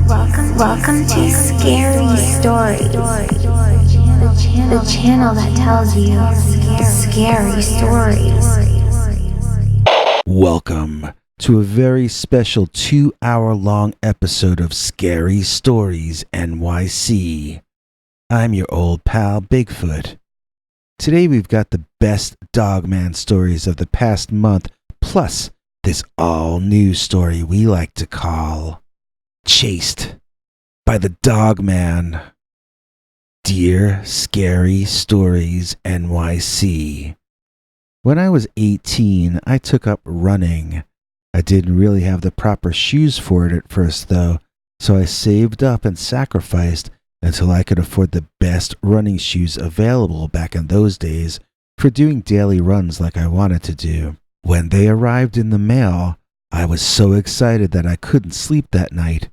Welcome to Scary Stories, the channel that tells you scary stories. Welcome to a very special 2-hour-long episode of Scary Stories NYC. I'm your old pal Bigfoot. Today we've got the best Dogman stories of the past month, plus this all-new story we like to call Chased by the Dogman. Dear Scary Stories NYC. When I was 18, I took up running. I didn't really have the proper shoes for it at first, though, so I saved up and sacrificed until I could afford the best running shoes available back in those days for doing daily runs like I wanted to do. When they arrived in the mail, I was so excited that I couldn't sleep that night.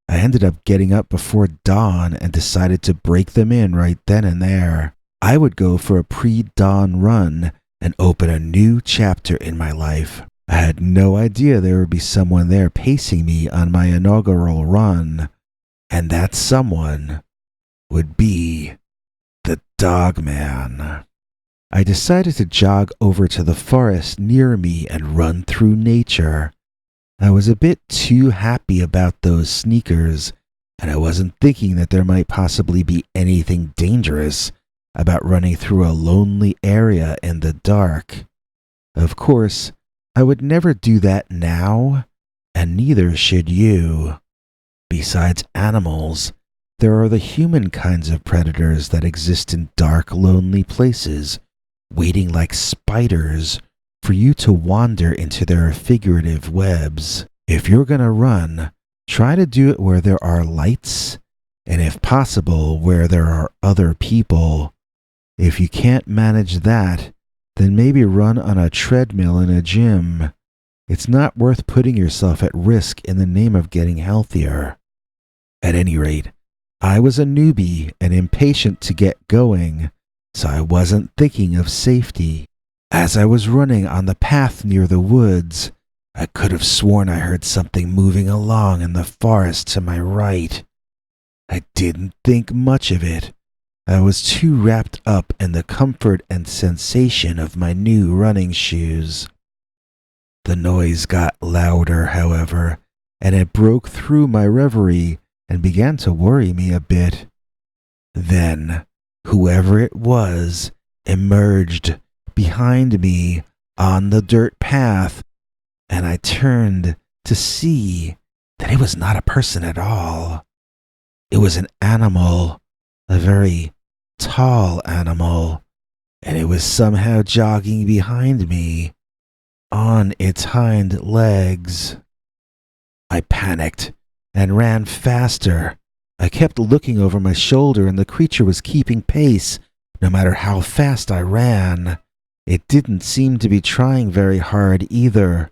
I ended up getting up before dawn and decided to break them in right then and there. I would go for a pre-dawn run and open a new chapter in my life. I had no idea there would be someone there pacing me on my inaugural run, and that someone would be the Dogman. I decided to jog over to the forest near me and run through nature. I was a bit too happy about those sneakers, and I wasn't thinking that there might possibly be anything dangerous about running through a lonely area in the dark. Of course, I would never do that now, and neither should you. Besides animals, there are the human kinds of predators that exist in dark, lonely places, waiting like spiders for you to wander into their figurative webs. If you're gonna run, try to do it where there are lights, and if possible, where there are other people. If you can't manage that, then maybe run on a treadmill in a gym. It's not worth putting yourself at risk in the name of getting healthier. At any rate, I was a newbie and impatient to get going, so I wasn't thinking of safety. As I was running on the path near the woods, I could have sworn I heard something moving along in the forest to my right. I didn't think much of it. I was too wrapped up in the comfort and sensation of my new running shoes. The noise got louder, however, and it broke through my reverie and began to worry me a bit. Then, whoever it was emerged behind me on the dirt path, and I turned to see that it was not a person at all. It was an animal, a very tall animal, and it was somehow jogging behind me on its hind legs. I panicked and ran faster. I kept looking over my shoulder, and the creature was keeping pace no matter how fast I ran. It didn't seem to be trying very hard either.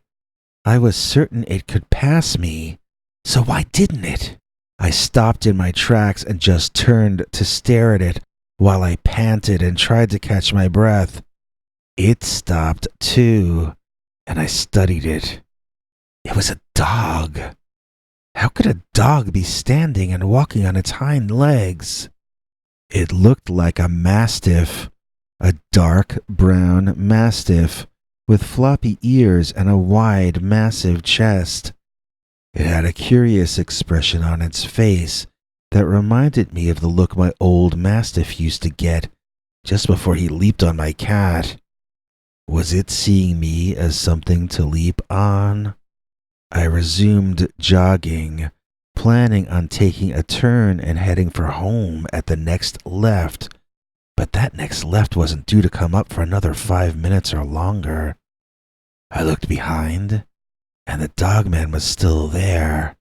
I was certain it could pass me, so why didn't it? I stopped in my tracks and just turned to stare at it while I panted and tried to catch my breath. It stopped too, and I studied it. It was a dog. How could a dog be standing and walking on its hind legs? It looked like a mastiff. A dark brown mastiff with floppy ears and a wide, massive chest. It had a curious expression on its face that reminded me of the look my old mastiff used to get just before he leaped on my cat. Was it seeing me as something to leap on? I resumed jogging, planning on taking a turn and heading for home at the next left. But that next left wasn't due to come up for another 5 minutes or longer. I looked behind, and the Dogman was still there,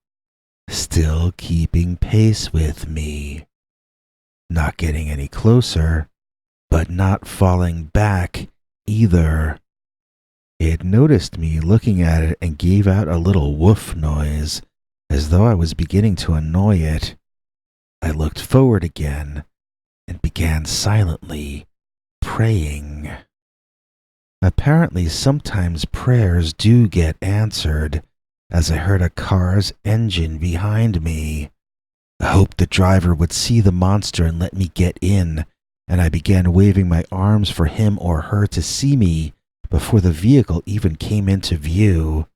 still keeping pace with me. Not getting any closer, but not falling back either. It noticed me looking at it and gave out a little woof noise, as though I was beginning to annoy it. I looked forward again and began silently praying. Apparently, sometimes prayers do get answered, as I heard a car's engine behind me. I hoped the driver would see the monster and let me get in, and I began waving my arms for him or her to see me before the vehicle even came into view.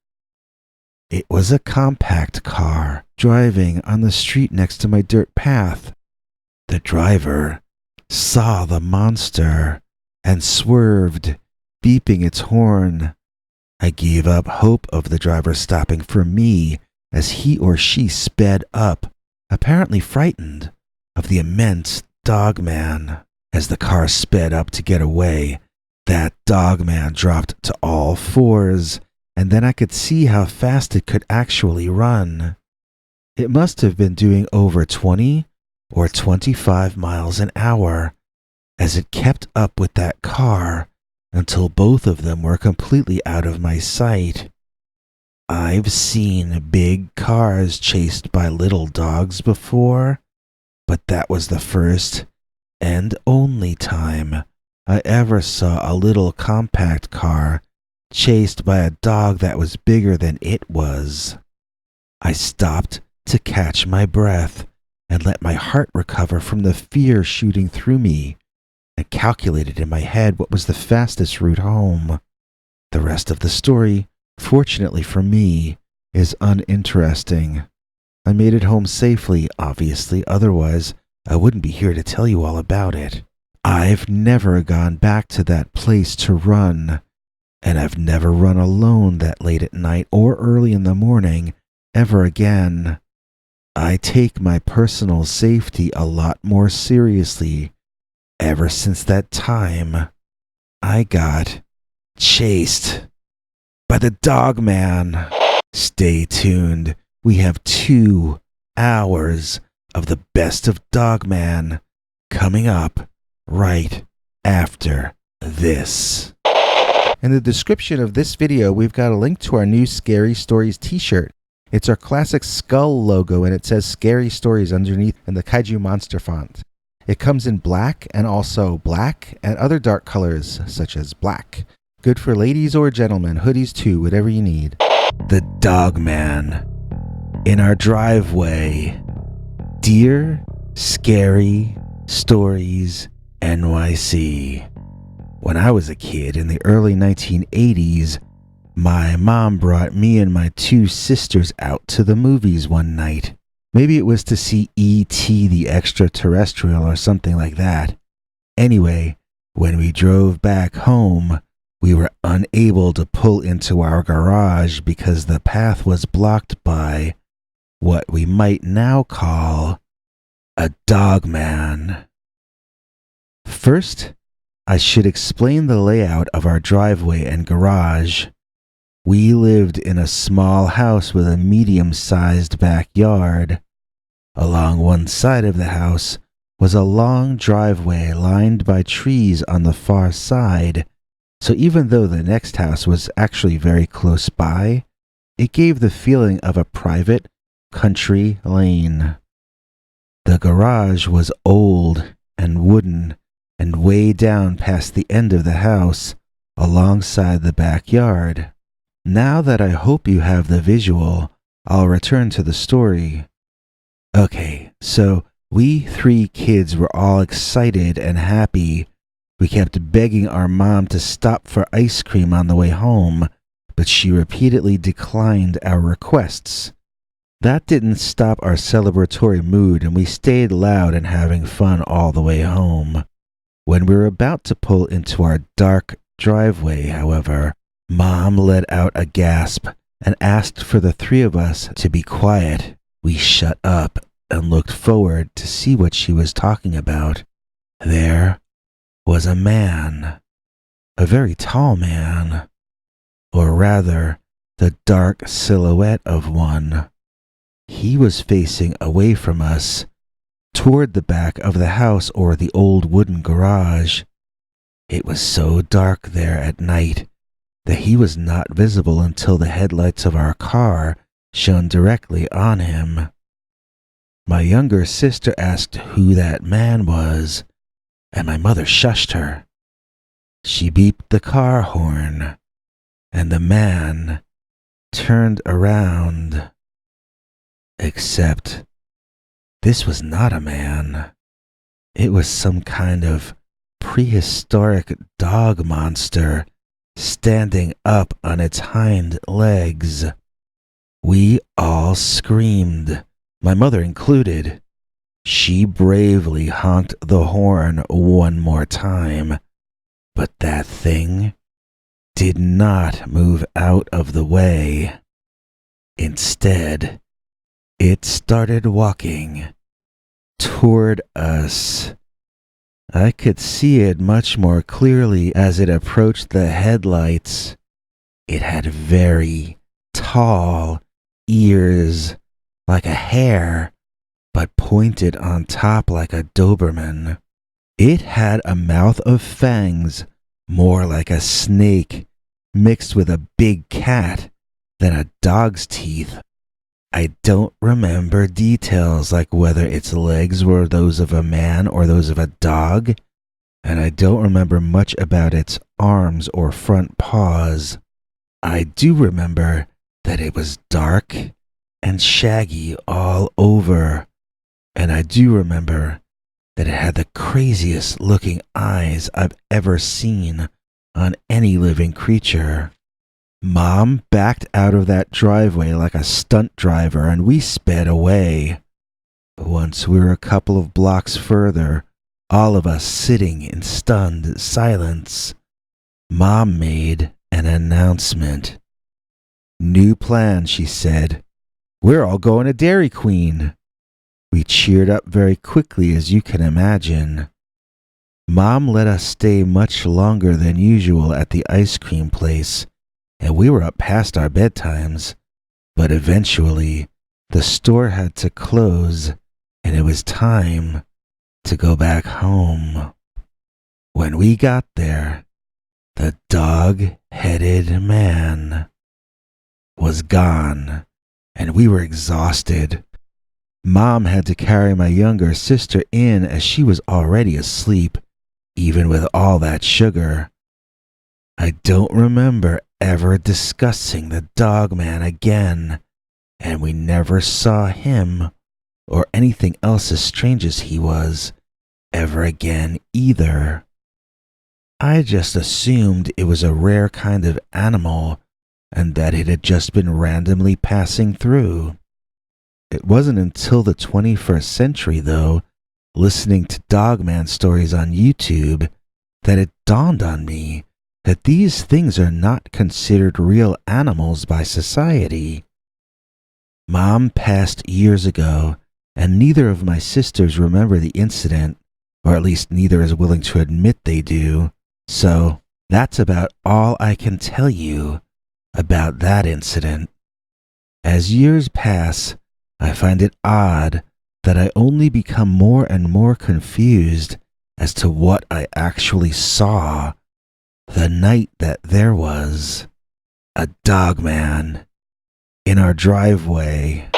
It was a compact car driving on the street next to my dirt path. The driver saw the monster and swerved, beeping its horn. I gave up hope of the driver stopping for me as he or she sped up, apparently frightened of the immense dogman. As the car sped up to get away, that dogman dropped to all fours, and then I could see how fast it could actually run. It must have been doing over 20 or 25 miles an hour as it kept up with that car until both of them were completely out of my sight. I've seen big cars chased by little dogs before, but that was the first and only time I ever saw a little compact car chased by a dog that was bigger than it was. I stopped to catch my breath and let my heart recover from the fear shooting through me, and calculated in my head what was the fastest route home. The rest of the story, fortunately for me, is uninteresting. I made it home safely, obviously, otherwise I wouldn't be here to tell you all about it. I've never gone back to that place to run, and I've never run alone that late at night or early in the morning ever again. I take my personal safety a lot more seriously ever since that time I got chased by the Dogman. Stay tuned. We have 2 hours of the best of Dogman coming up right after this. In the description of this video, we've got a link to our new Scary Stories t-shirt. It's our classic skull logo, and it says Scary Stories underneath in the kaiju monster font. It comes in black and also black and other dark colors such as black. Good for ladies or gentlemen, hoodies too, whatever you need. The Dogman. In our driveway. Dear Scary Stories NYC. When I was a kid in the early 1980s, my mom brought me and my 2 sisters out to the movies one night. Maybe it was to see E.T. the Extraterrestrial or something like that. Anyway, when we drove back home, we were unable to pull into our garage because the path was blocked by what we might now call a dogman. First, I should explain the layout of our driveway and garage. We lived in a small house with a medium-sized backyard. Along one side of the house was a long driveway lined by trees on the far side, so even though the next house was actually very close by, it gave the feeling of a private country lane. The garage was old and wooden and way down past the end of the house alongside the backyard. Now that I hope you have the visual, I'll return to the story. Okay, so we 3 kids were all excited and happy. We kept begging our mom to stop for ice cream on the way home, but she repeatedly declined our requests. That didn't stop our celebratory mood, and we stayed loud and having fun all the way home. When we were about to pull into our dark driveway, however, Mom let out a gasp and asked for the 3 of us to be quiet. We shut up and looked forward to see what she was talking about. There was a man, a very tall man, or rather, the dark silhouette of one. He was facing away from us, toward the back of the house or the old wooden garage. It was so dark there at night that he was not visible until the headlights of our car shone directly on him. My younger sister asked who that man was, and my mother shushed her. She beeped the car horn, and the man turned around. Except This was not a man. It was some kind of prehistoric dog monster standing up on its hind legs. We all screamed, my mother included. She bravely honked the horn one more time, but that thing did not move out of the way. Instead, it started walking toward us. I could see it much more clearly as it approached the headlights. It had very tall ears, like a hare, but pointed on top like a Doberman. It had a mouth of fangs, more like a snake, mixed with a big cat than a dog's teeth. I don't remember details like whether its legs were those of a man or those of a dog, and I don't remember much about its arms or front paws. I do remember that it was dark and shaggy all over, and I do remember that it had the craziest looking eyes I've ever seen on any living creature. Mom backed out of that driveway like a stunt driver and we sped away. Once we were a couple of blocks further, all of us sitting in stunned silence, Mom made an announcement. "New plan," she said. "We're all going to Dairy Queen." We cheered up very quickly, as you can imagine. Mom let us stay much longer than usual at the ice cream place, and we were up past our bedtimes, but eventually the store had to close and it was time to go back home. When we got there, the dog-headed man was gone and we were exhausted. Mom had to carry my younger sister in as she was already asleep, even with all that sugar. I don't remember ever discussing the dog man again, and we never saw him or anything else as strange as he was ever again either. I just assumed it was a rare kind of animal and that it had just been randomly passing through. It wasn't until the 21st century, though, listening to Dogman stories on YouTube, that it dawned on me that these things are not considered real animals by society. Mom passed years ago, and neither of my sisters remember the incident, or at least neither is willing to admit they do, so that's about all I can tell you about that incident. As years pass, I find it odd that I only become more and more confused as to what I actually saw the night that there was a dogman in our driveway.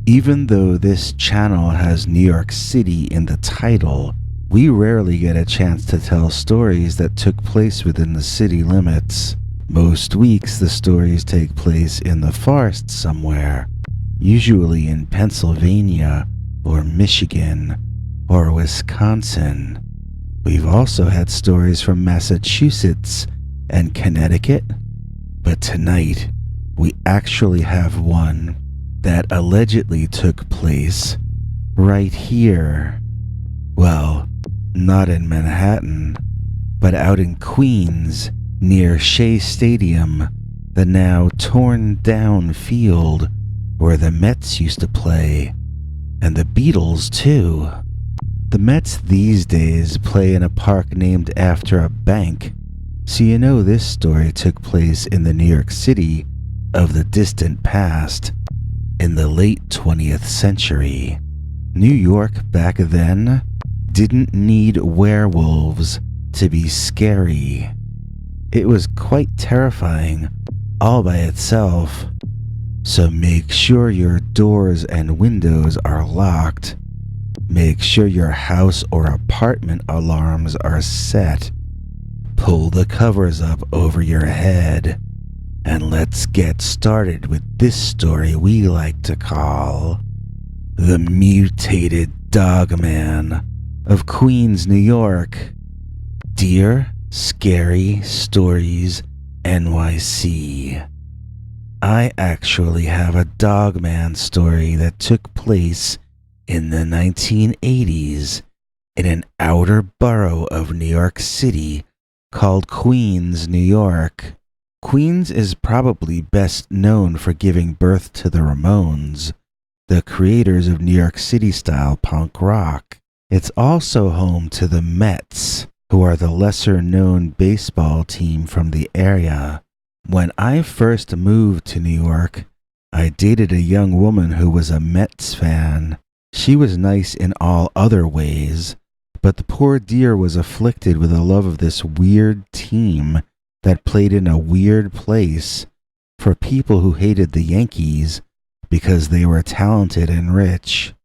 Even though this channel has New York City in the title, we rarely get a chance to tell stories that took place within the city limits. Most weeks the stories take place in the forest somewhere, usually in Pennsylvania or Michigan or Wisconsin. We've also had stories from Massachusetts and Connecticut, but tonight we actually have one that allegedly took place right here. Well, not in Manhattan, but out in Queens near Shea Stadium, the now torn down field where the Mets used to play, and the Beatles too. The Mets these days play in a park named after a bank, so you know this story took place in the New York City of the distant past, in the late 20th century. New York back then didn't need werewolves to be scary. It was quite terrifying all by itself. So make sure your doors and windows are locked. Make sure your house or apartment alarms are set. Pull the covers up over your head. And let's get started with this story we like to call the Mutated Dogman of Queens, New York. Dear Scary Stories NYC. I actually have a Dogman story that took place in the 1980s in an outer borough of New York City called Queens, New York. Queens is probably best known for giving birth to the Ramones, the creators of New York City-style punk rock. It's also home to the Mets, who are the lesser-known baseball team from the area. When I first moved to New York, I dated a young woman who was a Mets fan. She was nice in all other ways, but the poor dear was afflicted with a love of this weird team that played in a weird place for people who hated the Yankees because they were talented and rich.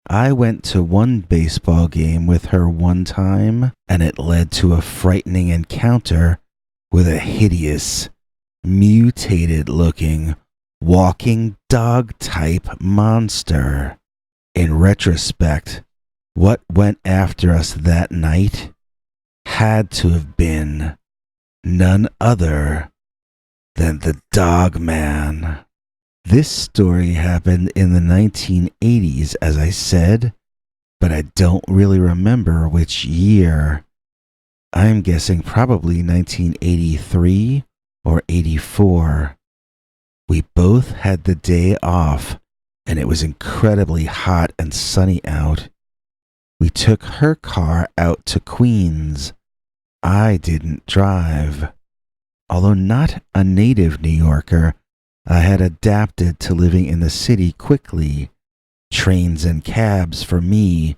I went to one baseball game with her one time, and it led to a frightening encounter with a hideous, mutated-looking, walking dog-type monster. In retrospect, what went after us that night had to have been none other than the Dogman. This story happened in the 1980s, as I said, but I don't really remember which year. I'm guessing probably 1983 or 84. We both had the day off, and it was incredibly hot and sunny out. We took her car out to Queens. I didn't drive. Although not a native New Yorker, I had adapted to living in the city quickly. Trains and cabs for me.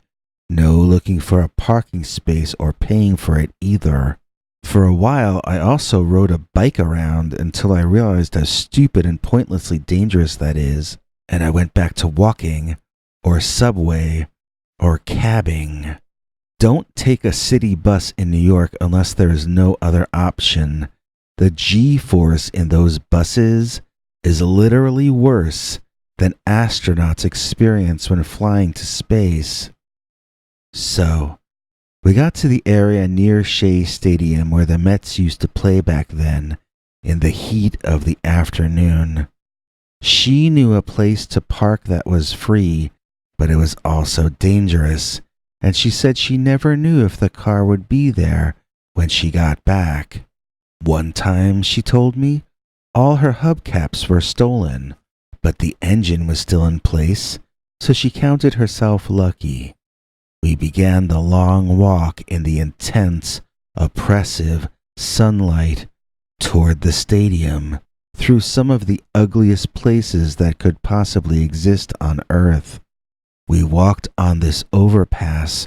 No looking for a parking space or paying for it either. For a while, I also rode a bike around until I realized how stupid and pointlessly dangerous that is, and I went back to walking, or subway, or cabbing. Don't take a city bus in New York unless there is no other option. The G-force in those buses is literally worse than astronauts experience when flying to space. So, we got to the area near Shea Stadium where the Mets used to play back then, in the heat of the afternoon. She knew a place to park that was free, but it was also dangerous, and she said she never knew if the car would be there when she got back. One time, she told me, all her hubcaps were stolen, but the engine was still in place, so she counted herself lucky. We began the long walk in the intense, oppressive sunlight toward the stadium, through some of the ugliest places that could possibly exist on Earth. We walked on this overpass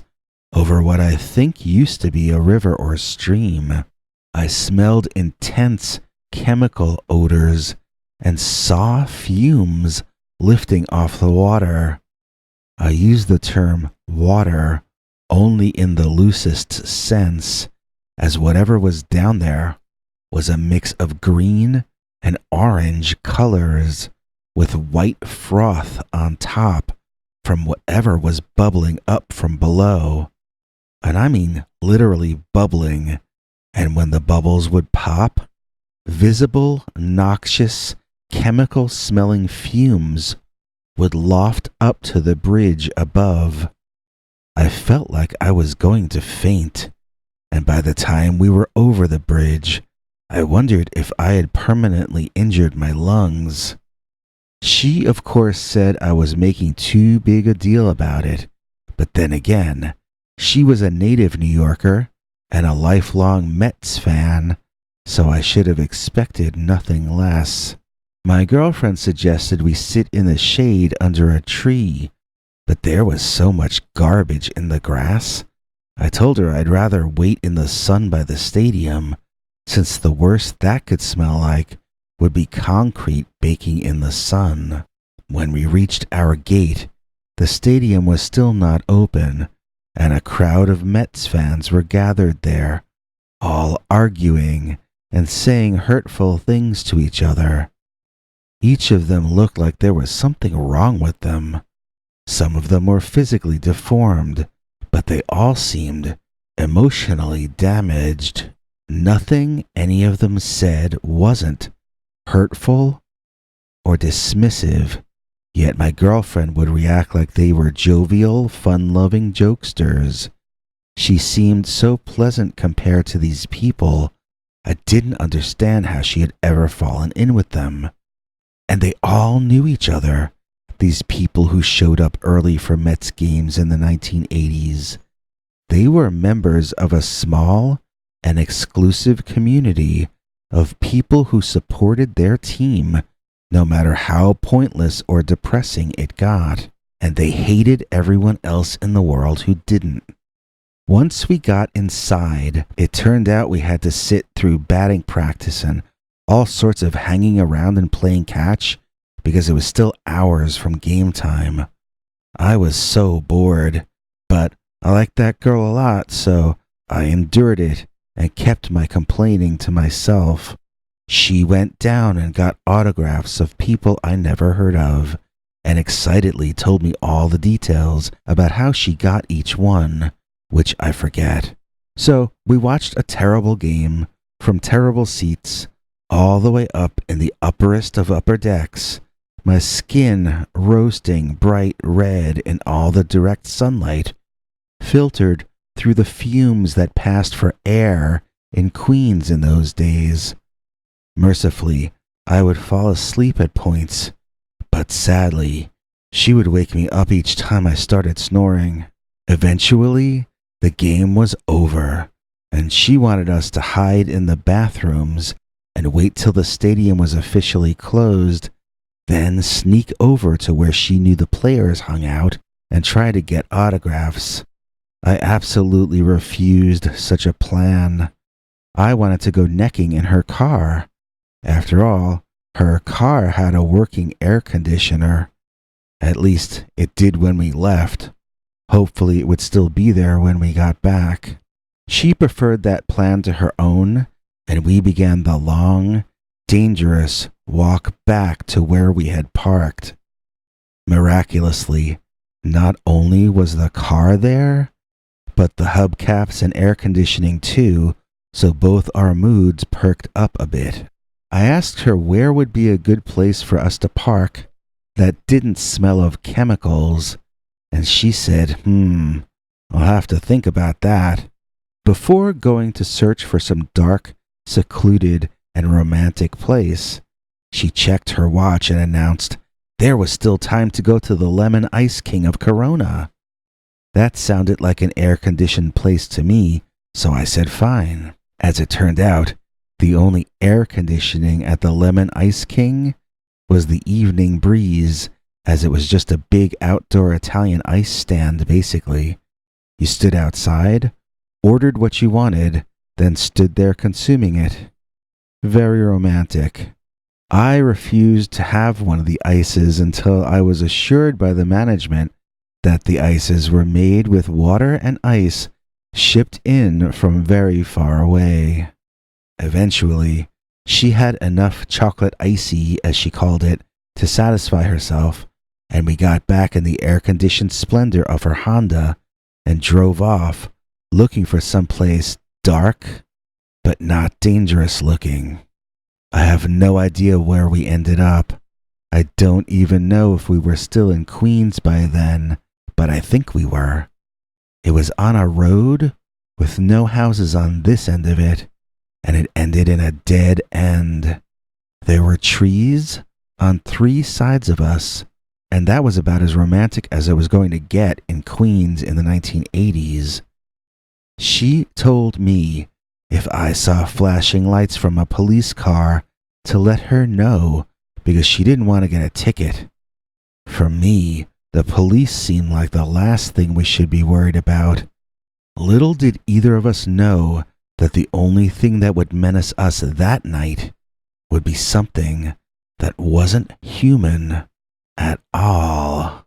over what I think used to be a river or stream. I smelled intense chemical odors and saw fumes lifting off the water. I use the term water only in the loosest sense, as whatever was down there was a mix of green and orange colors with white froth on top from whatever was bubbling up from below. And I mean literally bubbling. And when the bubbles would pop, visible, noxious, chemical-smelling fumes would loft up to the bridge above. I felt like I was going to faint, and by the time we were over the bridge, I wondered if I had permanently injured my lungs. She, of course, said I was making too big a deal about it, but then again, she was a native New Yorker and a lifelong Mets fan, so I should have expected nothing less. My girlfriend suggested we sit in the shade under a tree, but there was so much garbage in the grass. I told her I'd rather wait in the sun by the stadium, since the worst that could smell like would be concrete baking in the sun. When we reached our gate, the stadium was still not open, and a crowd of Mets fans were gathered there, all arguing and saying hurtful things to each other. Each of them looked like there was something wrong with them. Some of them were physically deformed, but they all seemed emotionally damaged. Nothing any of them said wasn't hurtful or dismissive, yet my girlfriend would react like they were jovial, fun-loving jokesters. She seemed so pleasant compared to these people. I didn't understand how she had ever fallen in with them. And they all knew each other, these people who showed up early for Mets games in the 1980s. They were members of a small and exclusive community of people who supported their team, no matter how pointless or depressing it got, and they hated everyone else in the world who didn't. Once we got inside, it turned out we had to sit through batting practice and all sorts of hanging around and playing catch because it was still hours from game time. I was so bored, but I liked that girl a lot, so I endured it and kept my complaining to myself. She went down and got autographs of people I never heard of, and excitedly told me all the details about how she got each one, which I forget. So we watched a terrible game from terrible seats all the way up in the upperest of upper decks, my skin roasting bright red in all the direct sunlight, filtered through the fumes that passed for air in Queens in those days. Mercifully, I would fall asleep at points, but sadly, she would wake me up each time I started snoring. Eventually, the game was over, and she wanted us to hide in the bathrooms and wait till the stadium was officially closed, then sneak over to where she knew the players hung out and try to get autographs. I absolutely refused such a plan. I wanted to go necking in her car. After all, her car had a working air conditioner. At least it did when we left. Hopefully it would still be there when we got back. She preferred that plan to her own, and we began the long, dangerous walk back to where we had parked. Miraculously, not only was the car there, but the hubcaps and air conditioning too, so both our moods perked up a bit. I asked her where would be a good place for us to park that didn't smell of chemicals, and she said, I'll have to think about that. Before going to search for some dark, secluded, and romantic place, she checked her watch and announced there was still time to go to the Lemon Ice King of Corona. That sounded like an air-conditioned place to me, so I said fine. As it turned out, the only air conditioning at the Lemon Ice King was the evening breeze, as it was just a big outdoor Italian ice stand, basically. You stood outside, ordered what you wanted, then stood there consuming it. Very romantic. I refused to have one of the ices until I was assured by the management that the ices were made with water and ice shipped in from very far away. Eventually, she had enough chocolate icy, as she called it, to satisfy herself, and we got back in the air-conditioned splendor of her Honda and drove off, looking for someplace dark, but not dangerous looking. I have no idea where we ended up. I don't even know if we were still in Queens by then, but I think we were. It was on a road with no houses on this end of it, and it ended in a dead end. There were trees on 3 sides of us, and that was about as romantic as it was going to get in Queens in the 1980s. She told me if I saw flashing lights from a police car to let her know because she didn't want to get a ticket. For me, the police seemed like the last thing we should be worried about. Little did either of us know that the only thing that would menace us that night would be something that wasn't human at all.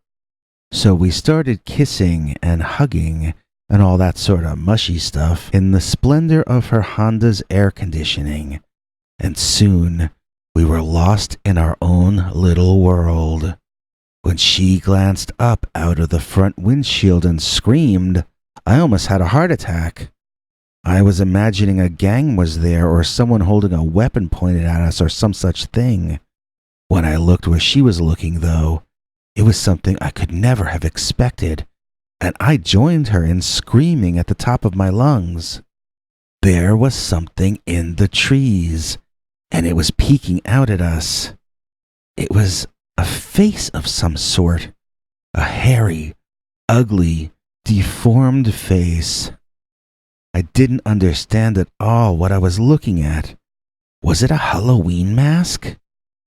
So we started kissing and hugging and all that sort of mushy stuff in the splendor of her Honda's air conditioning, and soon we were lost in our own little world. When she glanced up out of the front windshield and screamed, I almost had a heart attack. I was imagining a gang was there or someone holding a weapon pointed at us or some such thing. When I looked where she was looking, though, it was something I could never have expected, and I joined her in screaming at the top of my lungs. There was something in the trees, and it was peeking out at us. It was a face of some sort, a hairy, ugly, deformed face. I didn't understand at all what I was looking at. Was it a Halloween mask?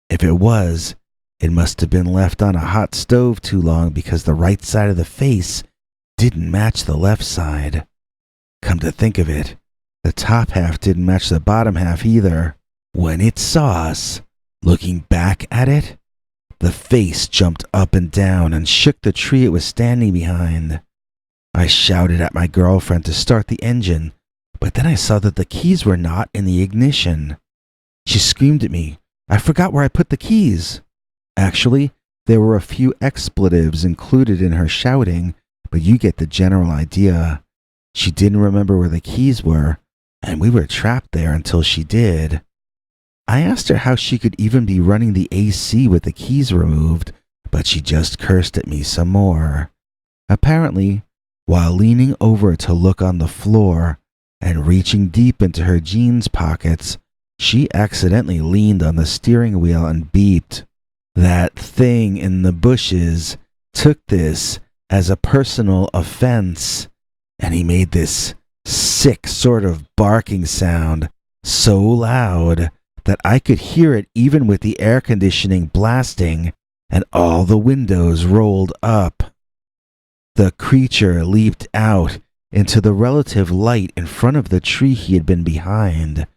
If it was, it must have been left on a hot stove too long because the right side of the face didn't match the left side. Come to think of it, the top half didn't match the bottom half either. When it saw us, looking back at it, the face jumped up and down and shook the tree it was standing behind. I shouted at my girlfriend to start the engine, but then I saw that the keys were not in the ignition. She screamed at me, "I forgot where I put the keys." Actually, there were a few expletives included in her shouting, but you get the general idea. She didn't remember where the keys were, and we were trapped there until she did. I asked her how she could even be running the AC with the keys removed, but she just cursed at me some more. Apparently, while leaning over to look on the floor and reaching deep into her jeans pockets, she accidentally leaned on the steering wheel and beeped. That thing in the bushes took this as a personal offense, and he made this sick sort of barking sound so loud that I could hear it even with the air conditioning blasting and all the windows rolled up. The creature leaped out into the relative light in front of the tree he had been behind.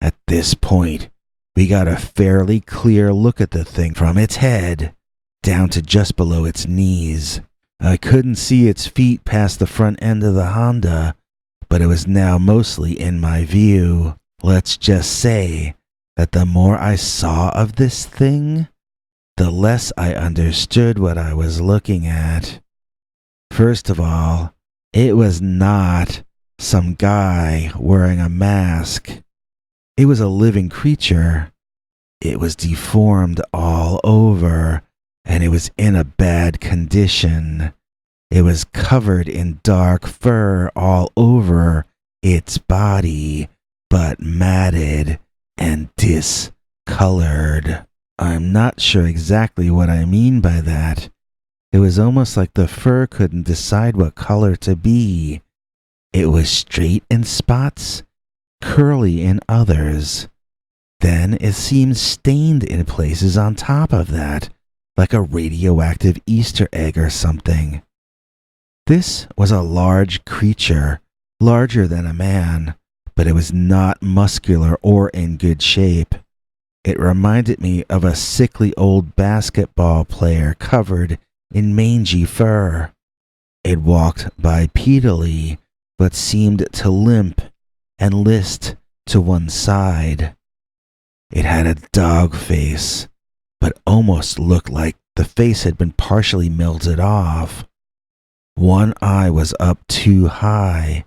At this point, we got a fairly clear look at the thing from its head down to just below its knees. I couldn't see its feet past the front end of the Honda, but it was now mostly in my view. Let's just say that the more I saw of this thing, the less I understood what I was looking at. First of all, it was not some guy wearing a mask. It was a living creature. It was deformed all over, and it was in a bad condition. It was covered in dark fur all over its body, but matted and discolored. I'm not sure exactly what I mean by that. It was almost like the fur couldn't decide what color to be. It was straight in spots, curly in others. Then it seemed stained in places on top of that, like a radioactive Easter egg or something. This was a large creature, larger than a man, but it was not muscular or in good shape. It reminded me of a sickly old basketball player covered in mangy fur. It walked bipedally, but seemed to limp and list to one side. It had a dog face, but almost looked like the face had been partially melted off. One eye was up too high,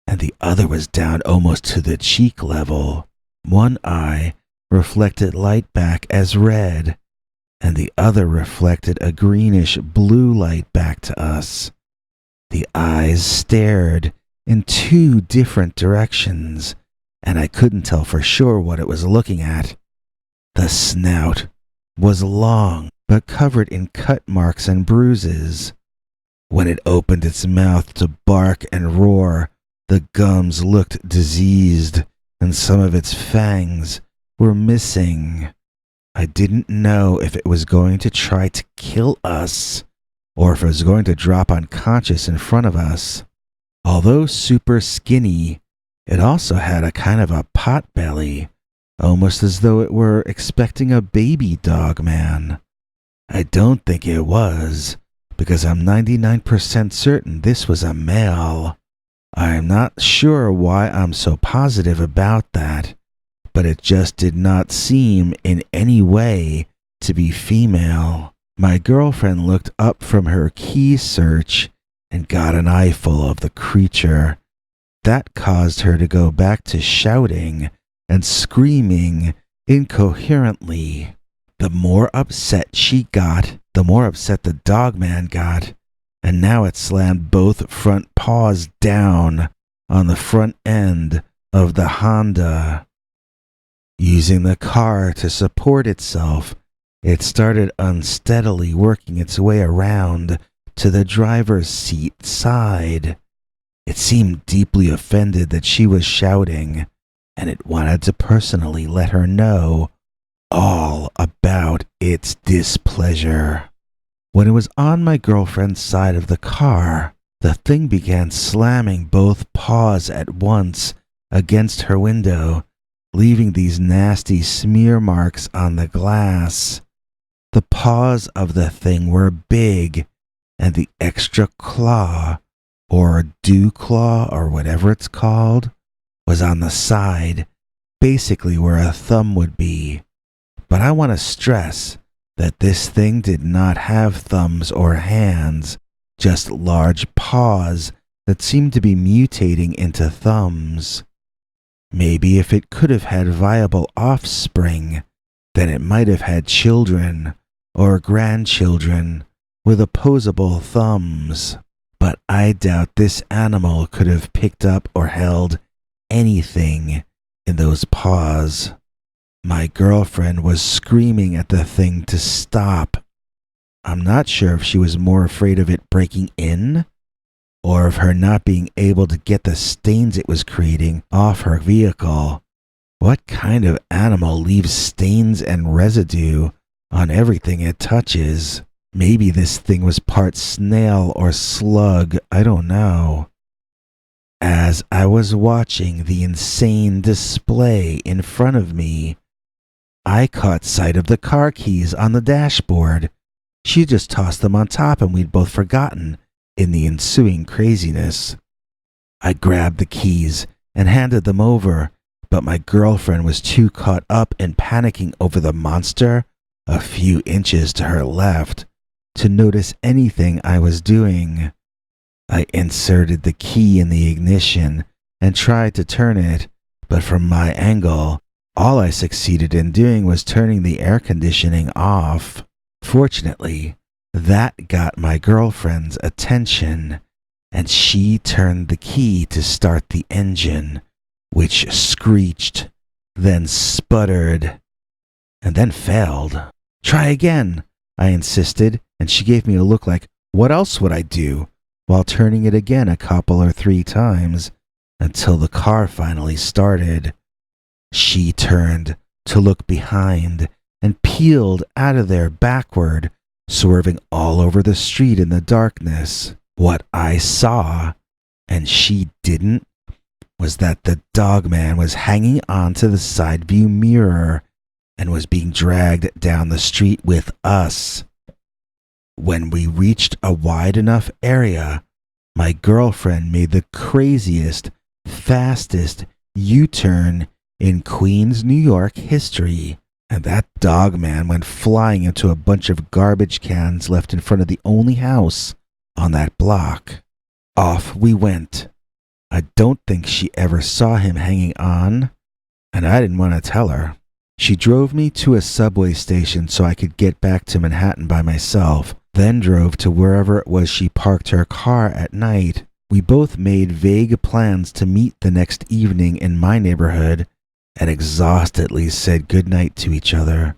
and the other was down almost to the cheek level. One eye reflected light back as red, and the other reflected a greenish blue light back to us. The eyes stared in two different directions, and I couldn't tell for sure what it was looking at. The snout was long, but covered in cut marks and bruises. When it opened its mouth to bark and roar, the gums looked diseased, and some of its fangs were missing. I didn't know if it was going to try to kill us, or if it was going to drop unconscious in front of us. Although super skinny, it also had a kind of a pot belly, almost as though it were expecting a baby dog man. I don't think it was, because I'm 99% certain this was a male. I'm not sure why I'm so positive about that, but it just did not seem in any way to be female. My girlfriend looked up from her key search and got an eyeful of the creature. That caused her to go back to shouting and screaming incoherently. The more upset she got, the more upset the dogman got, and now it slammed both front paws down on the front end of the Honda. Using the car to support itself, it started unsteadily working its way around to the driver's seat side. It seemed deeply offended that she was shouting, and it wanted to personally let her know all about its displeasure. When it was on my girlfriend's side of the car, the thing began slamming both paws at once against her window, leaving these nasty smear marks on the glass. The paws of the thing were big, and the extra claw, or dew claw, or whatever it's called, was on the side, basically where a thumb would be. But I want to stress that this thing did not have thumbs or hands, just large paws that seemed to be mutating into thumbs. Maybe if it could have had viable offspring, then it might have had children or grandchildren with opposable thumbs. But I doubt this animal could have picked up or held anything in those paws. My girlfriend was screaming at the thing to stop. I'm not sure if she was more afraid of it breaking in, or of her not being able to get the stains it was creating off her vehicle. What kind of animal leaves stains and residue on everything it touches? Maybe this thing was part snail or slug, I don't know. As I was watching the insane display in front of me, I caught sight of the car keys on the dashboard. She just tossed them on top and we'd both forgotten in the ensuing craziness. I grabbed the keys and handed them over, but my girlfriend was too caught up in panicking over the monster a few inches to her left to notice anything I was doing. I inserted the key in the ignition and tried to turn it, but from my angle, all I succeeded in doing was turning the air conditioning off. Fortunately, that got my girlfriend's attention, and she turned the key to start the engine, which screeched, then sputtered, and then failed. "Try again," I insisted, and she gave me a look like, "What else would I do?" while turning it again a couple or 3 times until the car finally started. She turned to look behind and peeled out of there backward, swerving all over the street in the darkness. What I saw, and she didn't, was that the dogman was hanging onto the side view mirror and was being dragged down the street with us. When we reached a wide enough area, my girlfriend made the craziest, fastest U-turn in Queens, New York history, and that dogman went flying into a bunch of garbage cans left in front of the only house on that block. Off we went. I don't think she ever saw him hanging on, and I didn't want to tell her. She drove me to a subway station so I could get back to Manhattan by myself, then drove to wherever it was she parked her car at night. We both made vague plans to meet the next evening in my neighborhood and exhaustedly said goodnight to each other.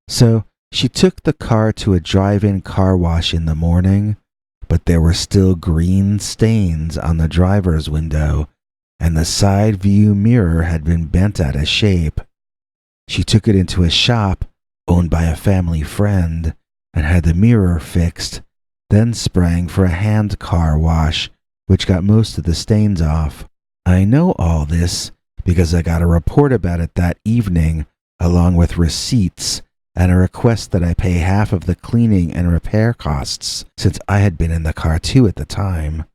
So she took the car to a drive-in car wash in the morning, but there were still green stains on the driver's window, and the side view mirror had been bent out of shape. She took it into a shop owned by a family friend and had the mirror fixed, then sprang for a hand car wash, which got most of the stains off. I know all this because I got a report about it that evening, along with receipts and a request that I pay half of the cleaning and repair costs, since I had been in the car too at the time.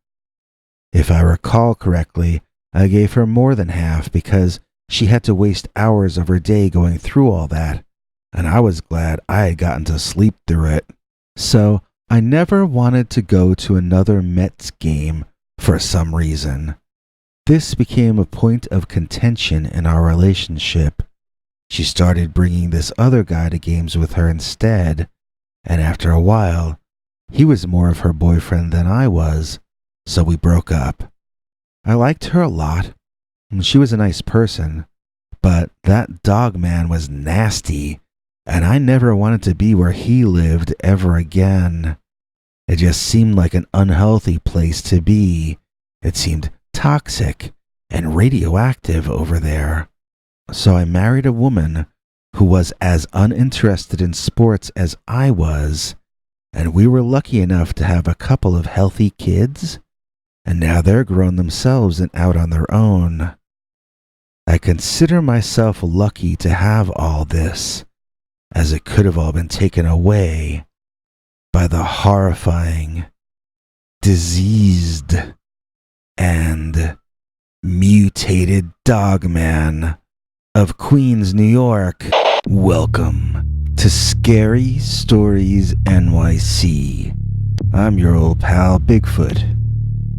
If I recall correctly, I gave her more than half because she had to waste hours of her day going through all that, and I was glad I had gotten to sleep through it. So I never wanted to go to another Mets game for some reason. This became a point of contention in our relationship. She started bringing this other guy to games with her instead, and after a while, he was more of her boyfriend than I was, so we broke up. I liked her a lot, and she was a nice person, but that dogman was nasty, and I never wanted to be where he lived ever again. It just seemed like an unhealthy place to be. It seemed toxic and radioactive over there. So I married a woman who was as uninterested in sports as I was, and we were lucky enough to have a couple of healthy kids, and now they're grown themselves and out on their own. I consider myself lucky to have all this, as it could have all been taken away by the horrifying, diseased, and mutated dogman of Queens, New York. Welcome to Scary Stories NYC. I'm your old pal Bigfoot.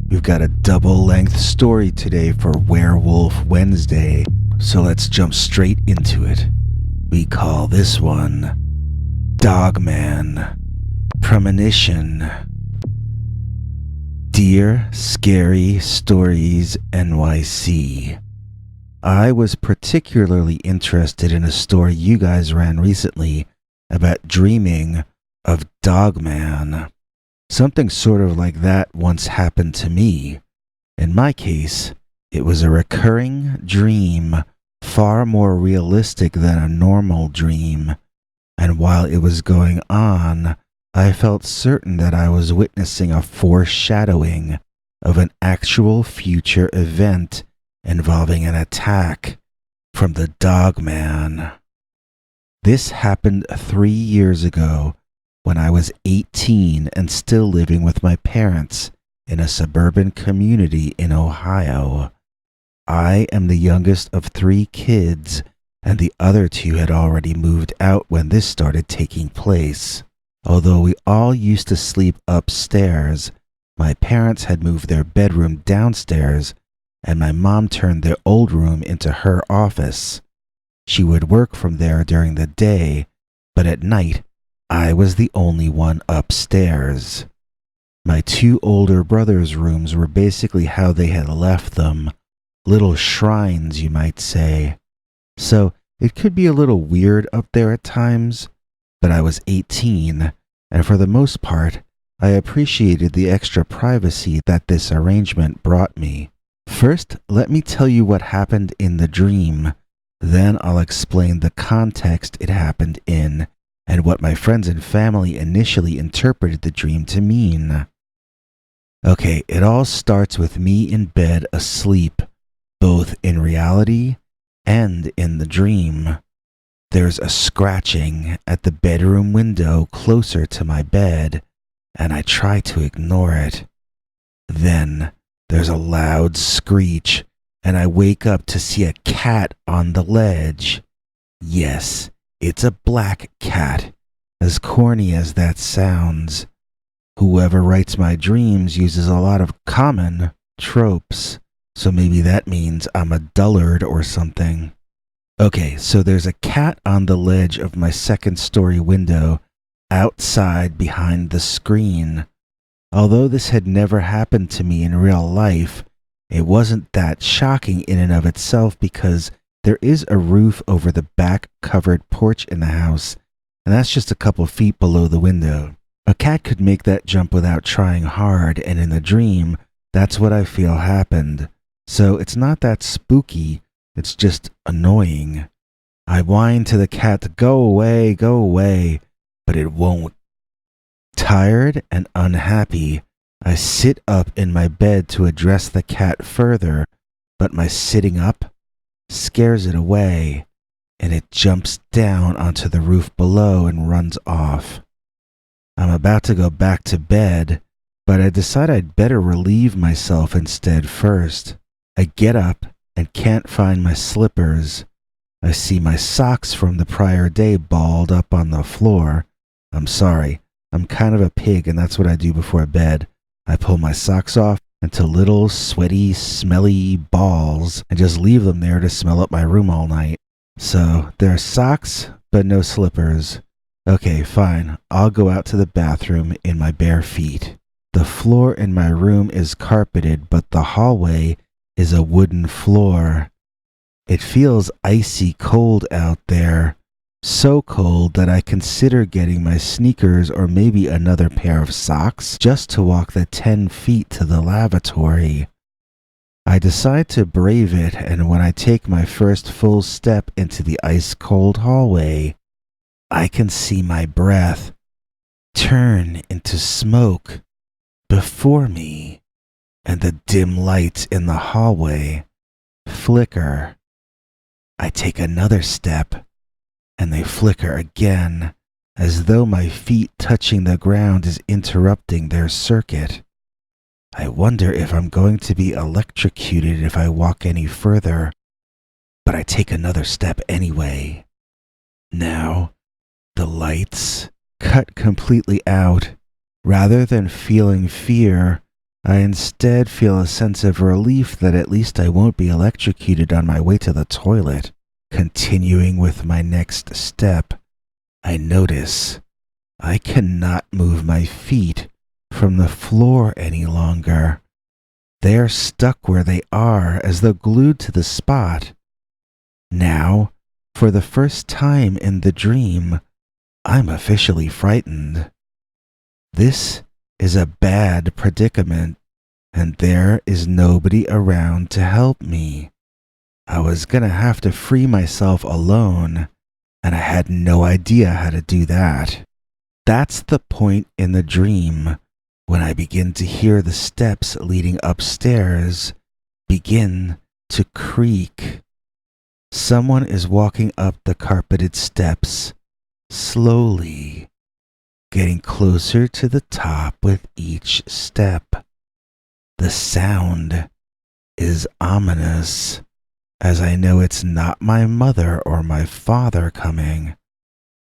We've got a double-length story today for Werewolf Wednesday, so let's jump straight into it. We call this one Dogman. Premonition. Dear Scary Stories NYC, I was particularly interested in a story you guys ran recently about dreaming of Dogman. Something sort of like that once happened to me. In my case, it was a recurring dream, far more realistic than a normal dream, and while it was going on, I felt certain that I was witnessing a foreshadowing of an actual future event involving an attack from the Dogman. This happened 3 years ago when I was 18 and still living with my parents in a suburban community in Ohio. I am the youngest of 3 kids, and the other 2 had already moved out when this started taking place. Although we all used to sleep upstairs, my parents had moved their bedroom downstairs, and my mom turned their old room into her office. She would work from there during the day, but at night, I was the only one upstairs. My 2 older brothers' rooms were basically how they had left them, little shrines, you might say. So it could be a little weird up there at times, but I was 18, and for the most part, I appreciated the extra privacy that this arrangement brought me. First, let me tell you what happened in the dream. Then I'll explain the context it happened in, and what my friends and family initially interpreted the dream to mean. Okay, it all starts with me in bed asleep, both in reality and in the dream. There's a scratching at the bedroom window closer to my bed, and I try to ignore it. Then there's a loud screech, and I wake up to see a cat on the ledge. Yes, it's a black cat, as corny as that sounds. Whoever writes my dreams uses a lot of common tropes, so maybe that means I'm a dullard or something. Okay, so there's a cat on the ledge of my second-story window, outside behind the screen. Although this had never happened to me in real life, it wasn't that shocking in and of itself because there is a roof over the back covered porch in the house, and that's just a couple feet below the window. A cat could make that jump without trying hard, and in the dream, that's what I feel happened. So it's not that spooky, it's just annoying. I whine to the cat to go away, but it won't. Tired and unhappy, I sit up in my bed to address the cat further, but my sitting up scares it away, and it jumps down onto the roof below and runs off. I'm about to go back to bed, but I decide I'd better relieve myself instead first. I get up and can't find my slippers. I see my socks from the prior day balled up on the floor. I'm sorry, I'm kind of a pig, and that's what I do before bed. I pull my socks off into little sweaty, smelly balls and just leave them there to smell up my room all night. So there are socks, but no slippers. Okay, fine. I'll go out to the bathroom in my bare feet. The floor in my room is carpeted, but the hallway is a wooden floor. It feels icy cold out there. So cold that I consider getting my sneakers or maybe another pair of socks just to walk the 10 feet to the lavatory. I decide to brave it, and when I take my first full step into the ice-cold hallway, I can see my breath turn into smoke before me, and the dim lights in the hallway flicker. I take another step, and they flicker again, as though my feet touching the ground is interrupting their circuit. I wonder if I'm going to be electrocuted if I walk any further, but I take another step anyway. Now, the lights cut completely out. Rather than feeling fear, I instead feel a sense of relief that at least I won't be electrocuted on my way to the toilet. Continuing with my next step, I notice I cannot move my feet from the floor any longer. They're stuck where they are, as though glued to the spot. Now, for the first time in the dream, I'm officially frightened. This is a bad predicament, and there is nobody around to help me. I was gonna have to free myself alone, and I had no idea how to do that. That's the point in the dream when I begin to hear the steps leading upstairs begin to creak. Someone is walking up the carpeted steps, slowly, getting closer to the top with each step. The sound is ominous, as I know it's not my mother or my father coming.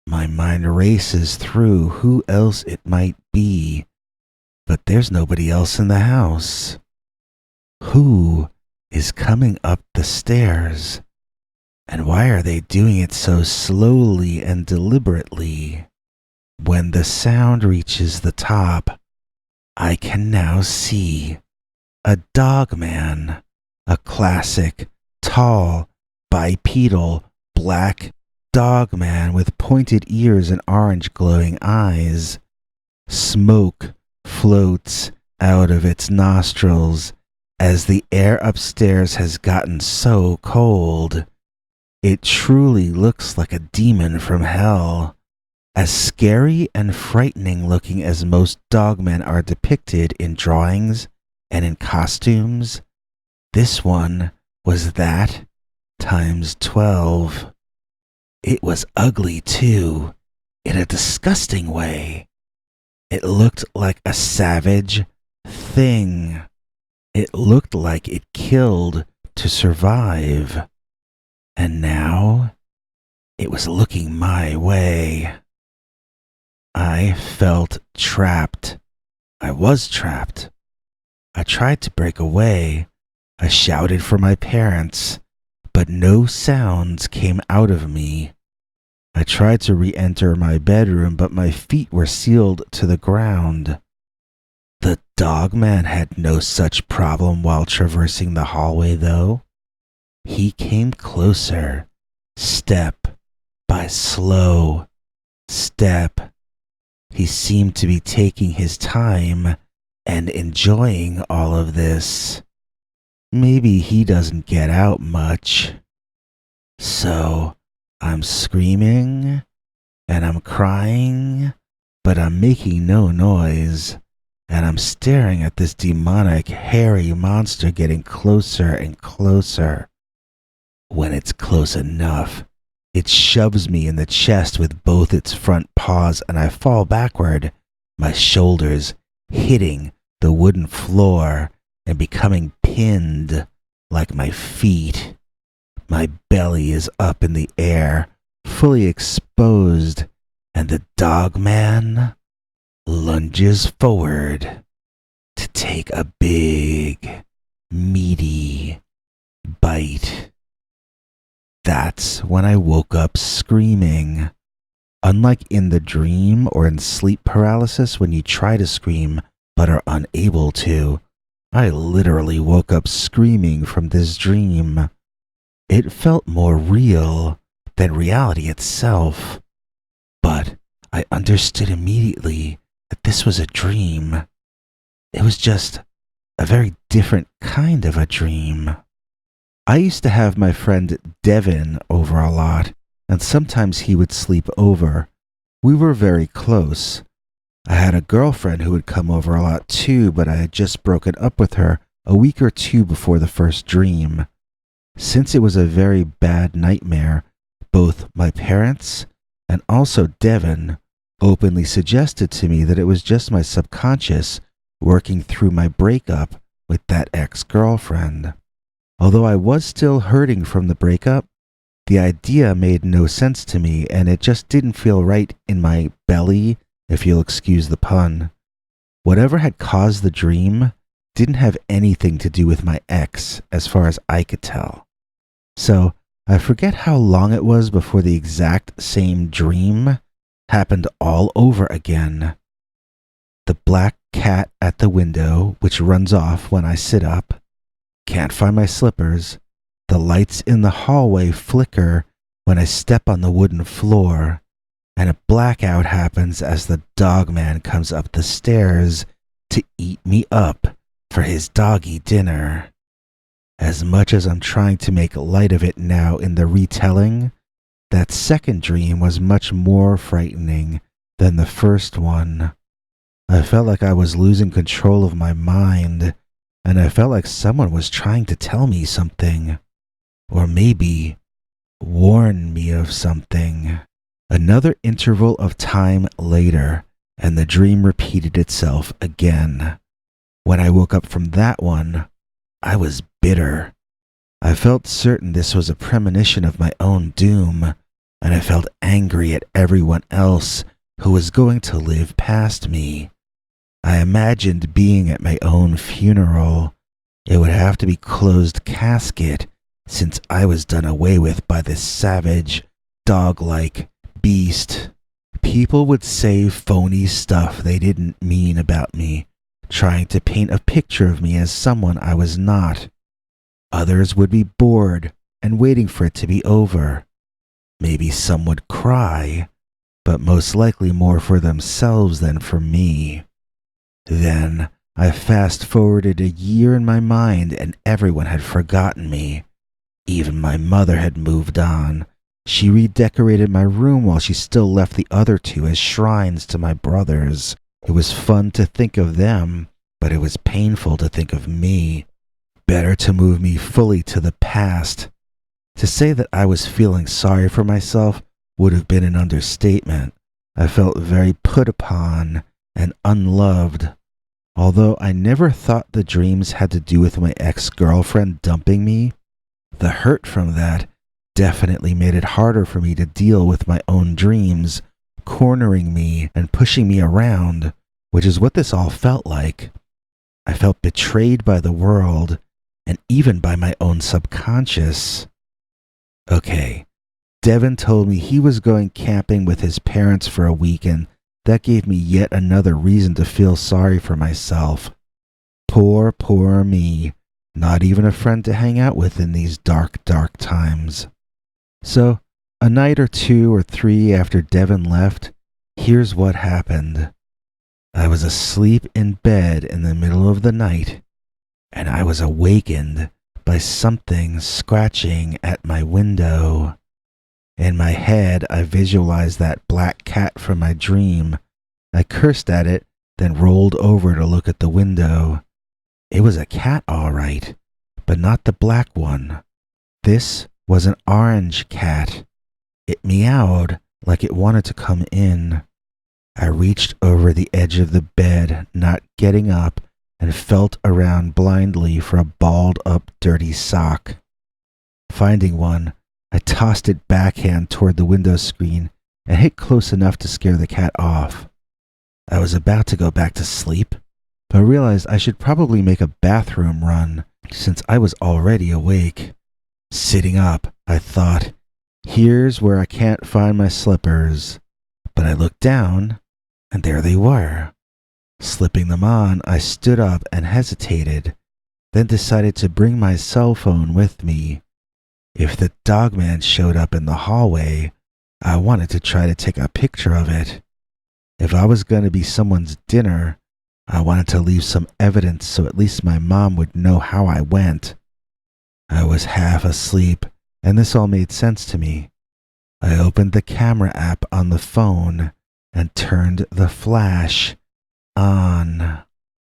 My mind races through who else it might be, but there's nobody else in the house. Who is coming up the stairs? And why are they doing it so slowly and deliberately? When the sound reaches the top, I can now see a dogman, a classic, tall, bipedal, black dogman with pointed ears and orange glowing eyes. Smoke floats out of its nostrils as the air upstairs has gotten so cold. It truly looks like a demon from hell. As scary and frightening looking as most dogmen are depicted in drawings and in costumes, this one was that times 12. It was ugly too, in a disgusting way. It looked like a savage thing. It looked like it killed to survive. And now, it was looking my way. I felt trapped. I was trapped. I tried to break away. I shouted for my parents, but no sounds came out of me. I tried to re-enter my bedroom, but my feet were sealed to the ground. The dogman had no such problem while traversing the hallway, though. He came closer, step by slow step. He seemed to be taking his time and enjoying all of this. Maybe he doesn't get out much. So I'm screaming and I'm crying, but I'm making no noise. And I'm staring at this demonic, hairy monster getting closer and closer. When it's close enough, it shoves me in the chest with both its front paws, and I fall backward, my shoulders hitting the wooden floor and becoming pinned like my feet. My belly is up in the air, fully exposed, and the dogman lunges forward to take a big, meaty bite. That's when I woke up screaming. Unlike in the dream or in sleep paralysis when you try to scream but are unable to, I literally woke up screaming from this dream. It felt more real than reality itself, but I understood immediately that this was a dream. It was just a very different kind of a dream. I used to have my friend Devin over a lot, and sometimes he would sleep over. We were very close. I had a girlfriend who would come over a lot too, but I had just broken up with her a week or two before the first dream. Since it was a very bad nightmare, both my parents and also Devin openly suggested to me that it was just my subconscious working through my breakup with that ex-girlfriend. Although I was still hurting from the breakup, the idea made no sense to me, and it just didn't feel right in my belly, if you'll excuse the pun. Whatever had caused the dream didn't have anything to do with my ex, as far as I could tell. So, I forget how long it was before the exact same dream happened all over again. The black cat at the window, which runs off when I sit up, can't find my slippers. The lights in the hallway flicker when I step on the wooden floor, and a blackout happens as the dogman comes up the stairs to eat me up for his doggy dinner. As much as I'm trying to make light of it now in the retelling, that second dream was much more frightening than the first one. I felt like I was losing control of my mind, and I felt like someone was trying to tell me something. Or maybe warn me of something. Another interval of time later, and the dream repeated itself again. When I woke up from that one, I was bitter. I felt certain this was a premonition of my own doom, and I felt angry at everyone else who was going to live past me. I imagined being at my own funeral. It would have to be closed casket, since I was done away with by this savage, dog-like beast. People would say phony stuff they didn't mean about me, trying to paint a picture of me as someone I was not. Others would be bored and waiting for it to be over. Maybe some would cry, but most likely more for themselves than for me. Then I fast-forwarded a year in my mind and everyone had forgotten me. Even my mother had moved on. She redecorated my room while she still left the other two as shrines to my brothers. It was fun to think of them, but it was painful to think of me. Better to move me fully to the past. To say that I was feeling sorry for myself would have been an understatement. I felt very put upon and unloved. Although I never thought the dreams had to do with my ex-girlfriend dumping me, the hurt from that definitely made it harder for me to deal with my own dreams, cornering me and pushing me around, which is what this all felt like. I felt betrayed by the world, and even by my own subconscious. Okay, Devin told me he was going camping with his parents for a week, and that gave me yet another reason to feel sorry for myself. Poor, poor me. Not even a friend to hang out with in these dark, dark times. So, a night or two or three after Devin left, here's what happened. I was asleep in bed in the middle of the night, and I was awakened by something scratching at my window. In my head, I visualized that black cat from my dream. I cursed at it, then rolled over to look at the window. It was a cat, all right, but not the black one. This was an orange cat. It meowed like it wanted to come in. I reached over the edge of the bed, not getting up, and felt around blindly for a balled-up dirty sock. Finding one, I tossed it backhand toward the window screen and hit close enough to scare the cat off. I was about to go back to sleep, but realized I should probably make a bathroom run since I was already awake. Sitting up, I thought, here's where I can't find my slippers. But I looked down, and there they were. Slipping them on, I stood up and hesitated, then decided to bring my cell phone with me. If the dogman showed up in the hallway, I wanted to try to take a picture of it. If I was going to be someone's dinner, I wanted to leave some evidence so at least my mom would know how I went. I was half asleep, and this all made sense to me. I opened the camera app on the phone and turned the flash on.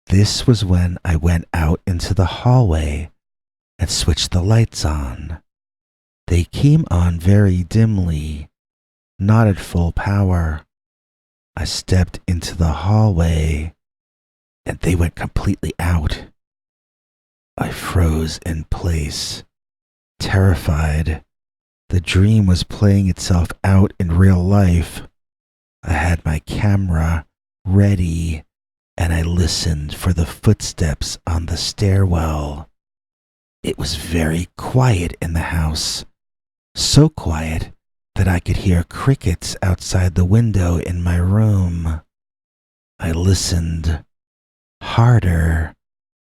This was when I went out into the hallway and switched the lights on. They came on very dimly, not at full power. I stepped into the hallway, and they went completely out. I froze in place, terrified. The dream was playing itself out in real life. I had my camera ready, and I listened for the footsteps on the stairwell. It was very quiet in the house, so quiet that I could hear crickets outside the window in my room. I listened harder,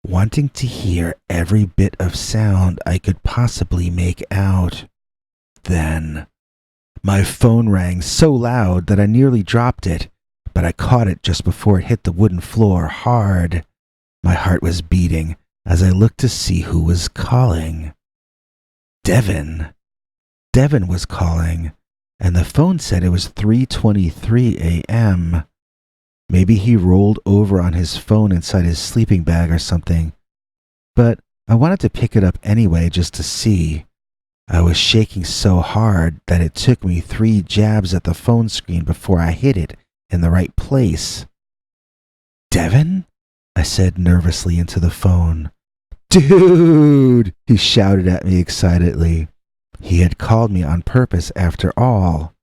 wanting to hear every bit of sound I could possibly make out. Then, my phone rang so loud that I nearly dropped it, but I caught it just before it hit the wooden floor hard. My heart was beating as I looked to see who was calling. Devin. Devin was calling, and the phone said it was 3:23 a.m. Maybe he rolled over on his phone inside his sleeping bag or something, but I wanted to pick it up anyway just to see. I was shaking so hard that it took me 3 jabs at the phone screen before I hit it in the right place. "Devin?" I said nervously into the phone. "Dude!" he shouted at me excitedly. He had called me on purpose after all.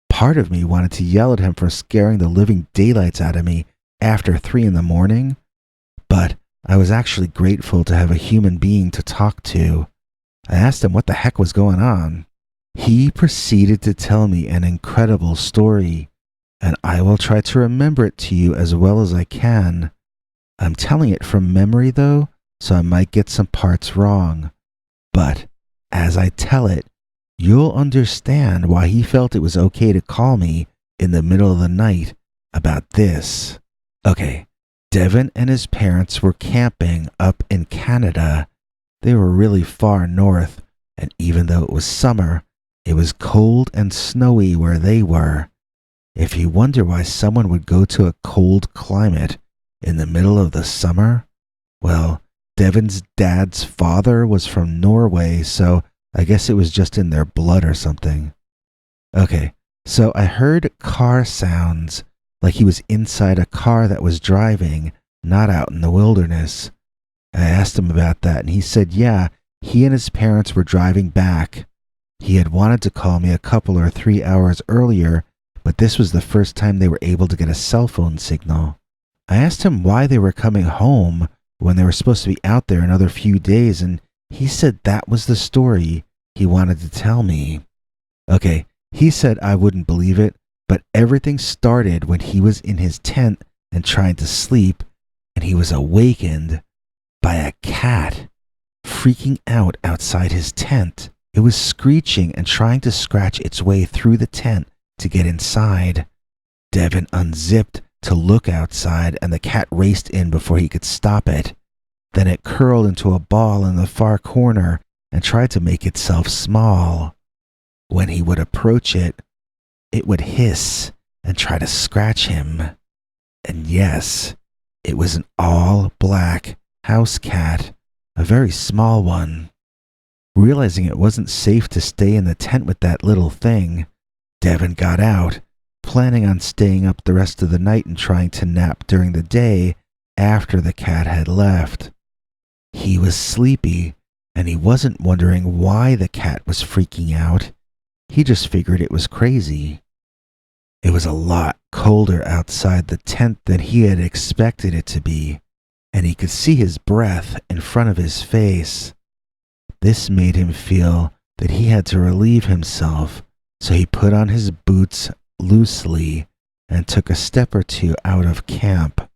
Part of me wanted to yell at him for scaring the living daylights out of me after 3 a.m, but I was actually grateful to have a human being to talk to. I asked him what the heck was going on. He proceeded to tell me an incredible story, and I will try to remember it to you as well as I can. I'm telling it from memory though, so I might get some parts wrong. But as I tell it, you'll understand why he felt it was okay to call me in the middle of the night about this. Okay, Devin and his parents were camping up in Canada. They were really far north, and even though it was summer, it was cold and snowy where they were. If you wonder why someone would go to a cold climate in the middle of the summer, well, Devin's dad's father was from Norway, so I guess it was just in their blood or something. Okay, so I heard car sounds, like he was inside a car that was driving, not out in the wilderness. I asked him about that, and he said, yeah, he and his parents were driving back. He had wanted to call me a couple or 3 hours earlier, but this was the first time they were able to get a cell phone signal. I asked him why they were coming home when they were supposed to be out there another few days, and he said that was the story he wanted to tell me. Okay, he said I wouldn't believe it, but everything started when he was in his tent and trying to sleep, and he was awakened by a cat freaking out outside his tent. It was screeching and trying to scratch its way through the tent to get inside. Devin unzipped to look outside, and the cat raced in before he could stop it. Then it curled into a ball in the far corner and tried to make itself small. When he would approach it, it would hiss and try to scratch him. And yes, it was an all-black house cat, a very small one. Realizing it wasn't safe to stay in the tent with that little thing, Devin got out, planning on staying up the rest of the night and trying to nap during the day after the cat had left. He was sleepy, and he wasn't wondering why the cat was freaking out. He just figured it was crazy. It was a lot colder outside the tent than he had expected it to be, and he could see his breath in front of his face. This made him feel that he had to relieve himself, so he put on his boots loosely and took a step or two out of camp.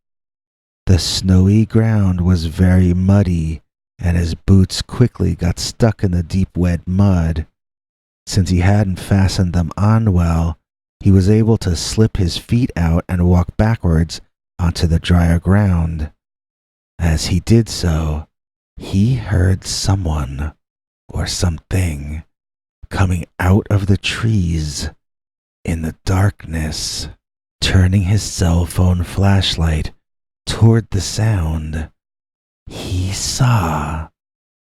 The snowy ground was very muddy, and his boots quickly got stuck in the deep wet mud. Since he hadn't fastened them on well, he was able to slip his feet out and walk backwards onto the drier ground. As he did so, he heard someone or something coming out of the trees in the darkness. Turning his cell phone flashlight toward the sound, he saw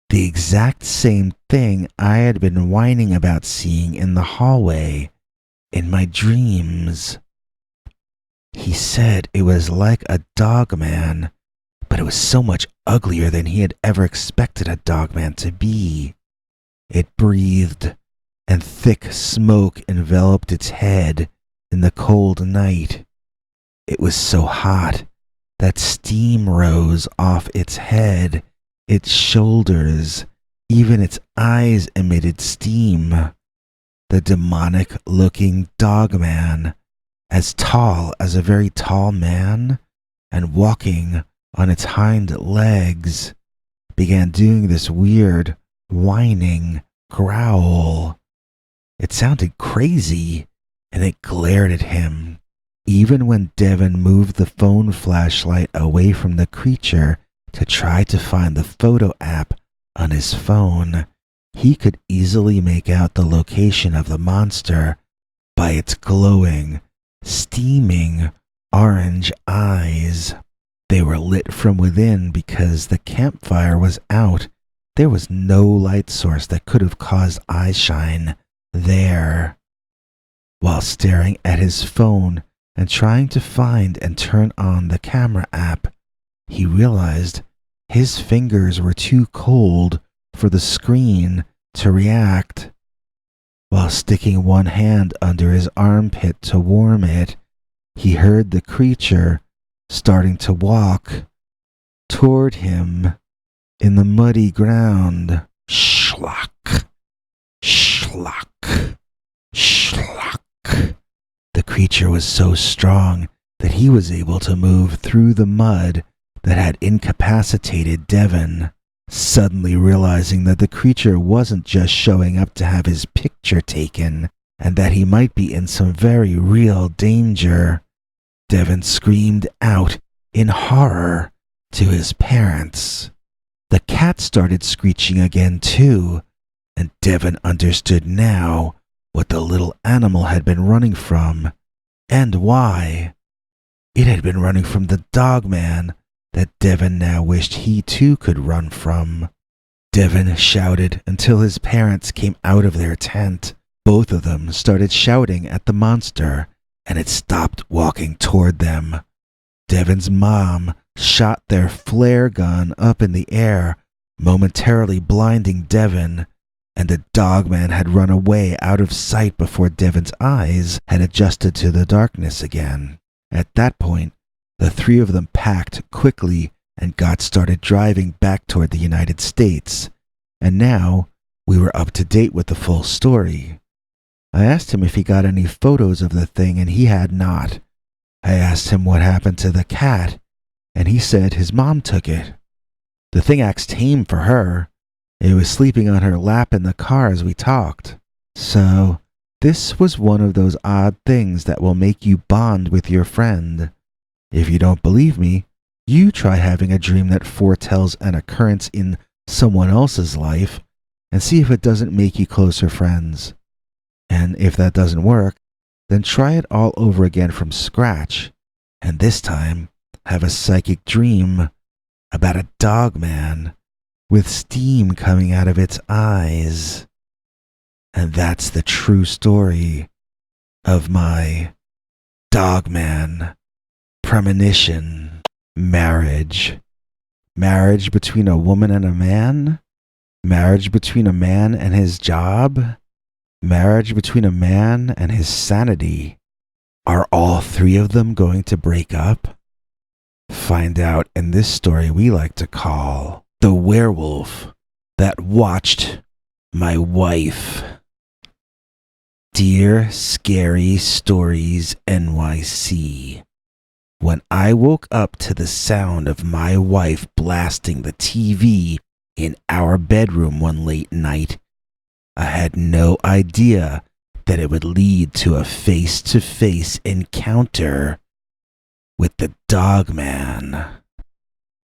the exact same thing I had been whining about seeing in the hallway in my dreams. He said it was like a dogman, but it was so much uglier than he had ever expected a dogman to be. It breathed, and thick smoke enveloped its head in the cold night. It was so hot that steam rose off its head, its shoulders, even its eyes emitted steam. The demonic-looking dogman, as tall as a very tall man, and walking on its hind legs, began doing this weird, whining growl. It sounded crazy, and it glared at him. Even when Devin moved the phone flashlight away from the creature to try to find the photo app on his phone, he could easily make out the location of the monster by its glowing, steaming orange eyes. They were lit from within because the campfire was out. There was no light source that could have caused eye shine there. While staring at his phone and trying to find and turn on the camera app, he realized his fingers were too cold for the screen to react. While sticking one hand under his armpit to warm it, he heard the creature starting to walk toward him in the muddy ground. Schlock, schlock, schlock. The creature was so strong that he was able to move through the mud that had incapacitated Devin. Suddenly realizing that the creature wasn't just showing up to have his picture taken, and that he might be in some very real danger, Devin screamed out in horror to his parents. The cat started screeching again too, and Devin understood now what the little animal had been running from, and why. It had been running from the dogman that Devin now wished he too could run from. Devin shouted until his parents came out of their tent. Both of them started shouting at the monster, and it stopped walking toward them. Devin's mom shot their flare gun up in the air, momentarily blinding Devin, and the dogman had run away out of sight before Devin's eyes had adjusted to the darkness again. At that point, the three of them packed quickly and got started driving back toward the United States, and now we were up to date with the full story. I asked him if he got any photos of the thing, and he had not. I asked him what happened to the cat, and he said his mom took it. The thing acts tame for her. It was sleeping on her lap in the car as we talked. So, this was one of those odd things that will make you bond with your friend. If you don't believe me, you try having a dream that foretells an occurrence in someone else's life and see if it doesn't make you closer friends. And if that doesn't work, then try it all over again from scratch, and this time have a psychic dream about a dogman with steam coming out of its eyes. And that's the true story of my dogman premonition. Marriage. Marriage between a woman and a man? Marriage between a man and his job? Marriage between a man and his sanity? Are all three of them going to break up? Find out in this story we like to call The Werewolf That Watched My Wife. Dear Scary Stories NYC, when I woke up to the sound of my wife blasting the TV in our bedroom one late night, I had no idea that it would lead to a face-to-face encounter with the Dogman.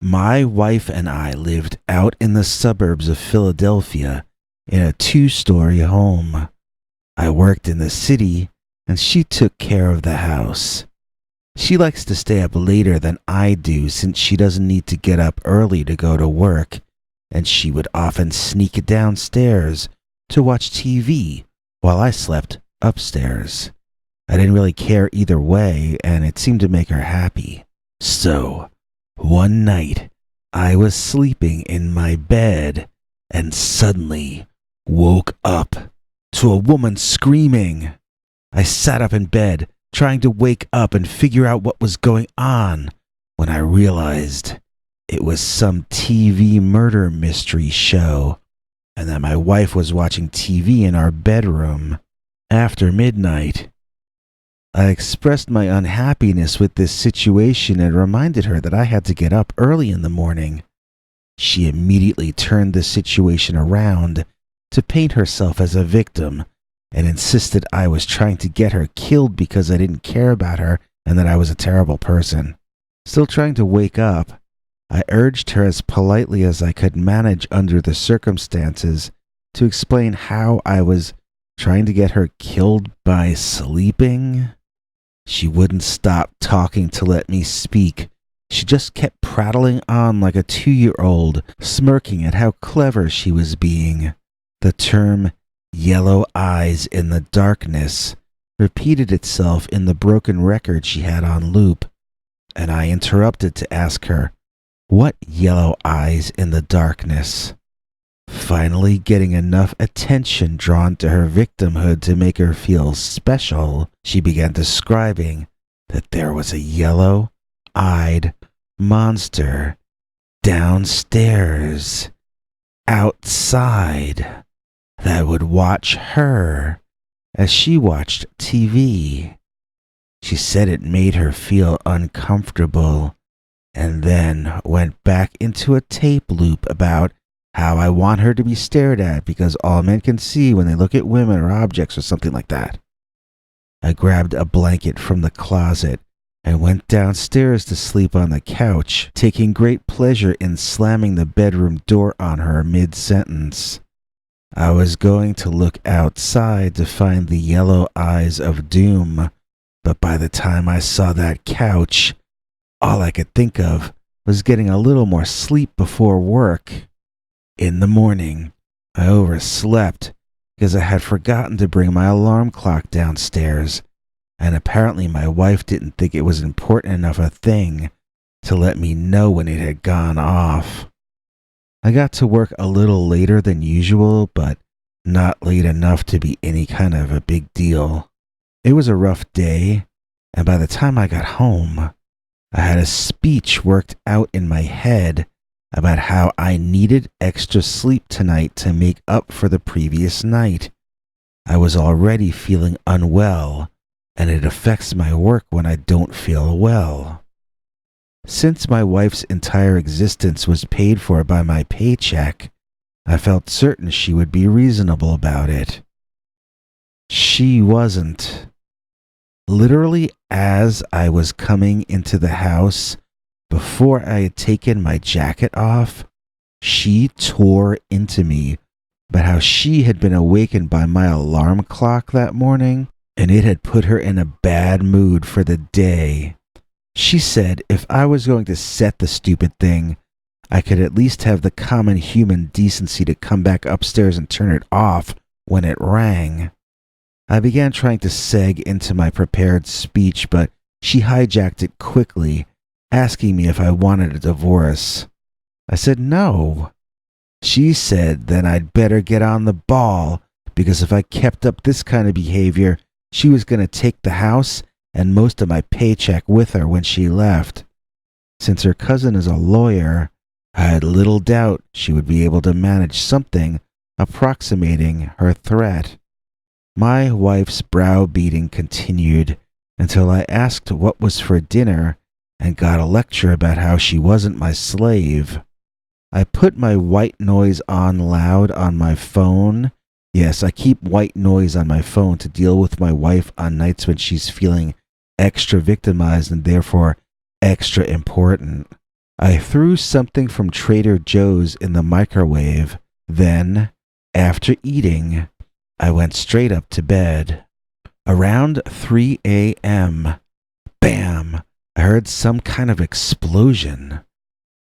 My wife and I lived out in the suburbs of Philadelphia in a 2-story home. I worked in the city and she took care of the house. She likes to stay up later than I do since she doesn't need to get up early to go to work, and she would often sneak downstairs to watch TV while I slept upstairs. I didn't really care either way, and it seemed to make her happy. So, one night, I was sleeping in my bed and suddenly woke up to a woman screaming. I sat up in bed, trying to wake up and figure out what was going on, when I realized it was some TV murder mystery show, and that my wife was watching TV in our bedroom after midnight. I expressed my unhappiness with this situation and reminded her that I had to get up early in the morning. She immediately turned the situation around to paint herself as a victim and insisted I was trying to get her killed because I didn't care about her and that I was a terrible person. Still trying to wake up, I urged her as politely as I could manage under the circumstances to explain how I was trying to get her killed by sleeping. She wouldn't stop talking to let me speak. She just kept prattling on like a 2-year-old, smirking at how clever she was being. The term yellow eyes in the darkness repeated itself in the broken record she had on loop, and I interrupted to ask her, what yellow eyes in the darkness? Finally getting enough attention drawn to her victimhood to make her feel special, she began describing that there was a yellow-eyed monster downstairs, outside, that would watch her as she watched TV. She said it made her feel uncomfortable, and then went back into a tape loop about how I want her to be stared at because all men can see when they look at women or objects or something like that. I grabbed a blanket from the closet and went downstairs to sleep on the couch, taking great pleasure in slamming the bedroom door on her mid-sentence. I was going to look outside to find the yellow eyes of doom, but by the time I saw that couch, all I could think of was getting a little more sleep before work. In the morning, I overslept because I had forgotten to bring my alarm clock downstairs, and apparently my wife didn't think it was important enough a thing to let me know when it had gone off. I got to work a little later than usual, but not late enough to be any kind of a big deal. It was a rough day, and by the time I got home, I had a speech worked out in my head about how I needed extra sleep tonight to make up for the previous night. I was already feeling unwell, and it affects my work when I don't feel well. Since my wife's entire existence was paid for by my paycheck, I felt certain she would be reasonable about it. She wasn't. Literally, as I was coming into the house, before I had taken my jacket off, she tore into me about how she had been awakened by my alarm clock that morning, and it had put her in a bad mood for the day. She said if I was going to set the stupid thing, I could at least have the common human decency to come back upstairs and turn it off when it rang. I began trying to seg into my prepared speech, but she hijacked it quickly, asking me if I wanted a divorce. I said no. She said then I'd better get on the ball, because if I kept up this kind of behavior, she was going to take the house and most of my paycheck with her when she left. Since her cousin is a lawyer, I had little doubt she would be able to manage something approximating her threat. My wife's browbeating continued until I asked what was for dinner and got a lecture about how she wasn't my slave. I put my white noise on loud on my phone. Yes, I keep white noise on my phone to deal with my wife on nights when she's feeling extra victimized and therefore extra important. I threw something from Trader Joe's in the microwave. Then, after eating, I went straight up to bed. Around 3 a.m., bam, I heard some kind of explosion.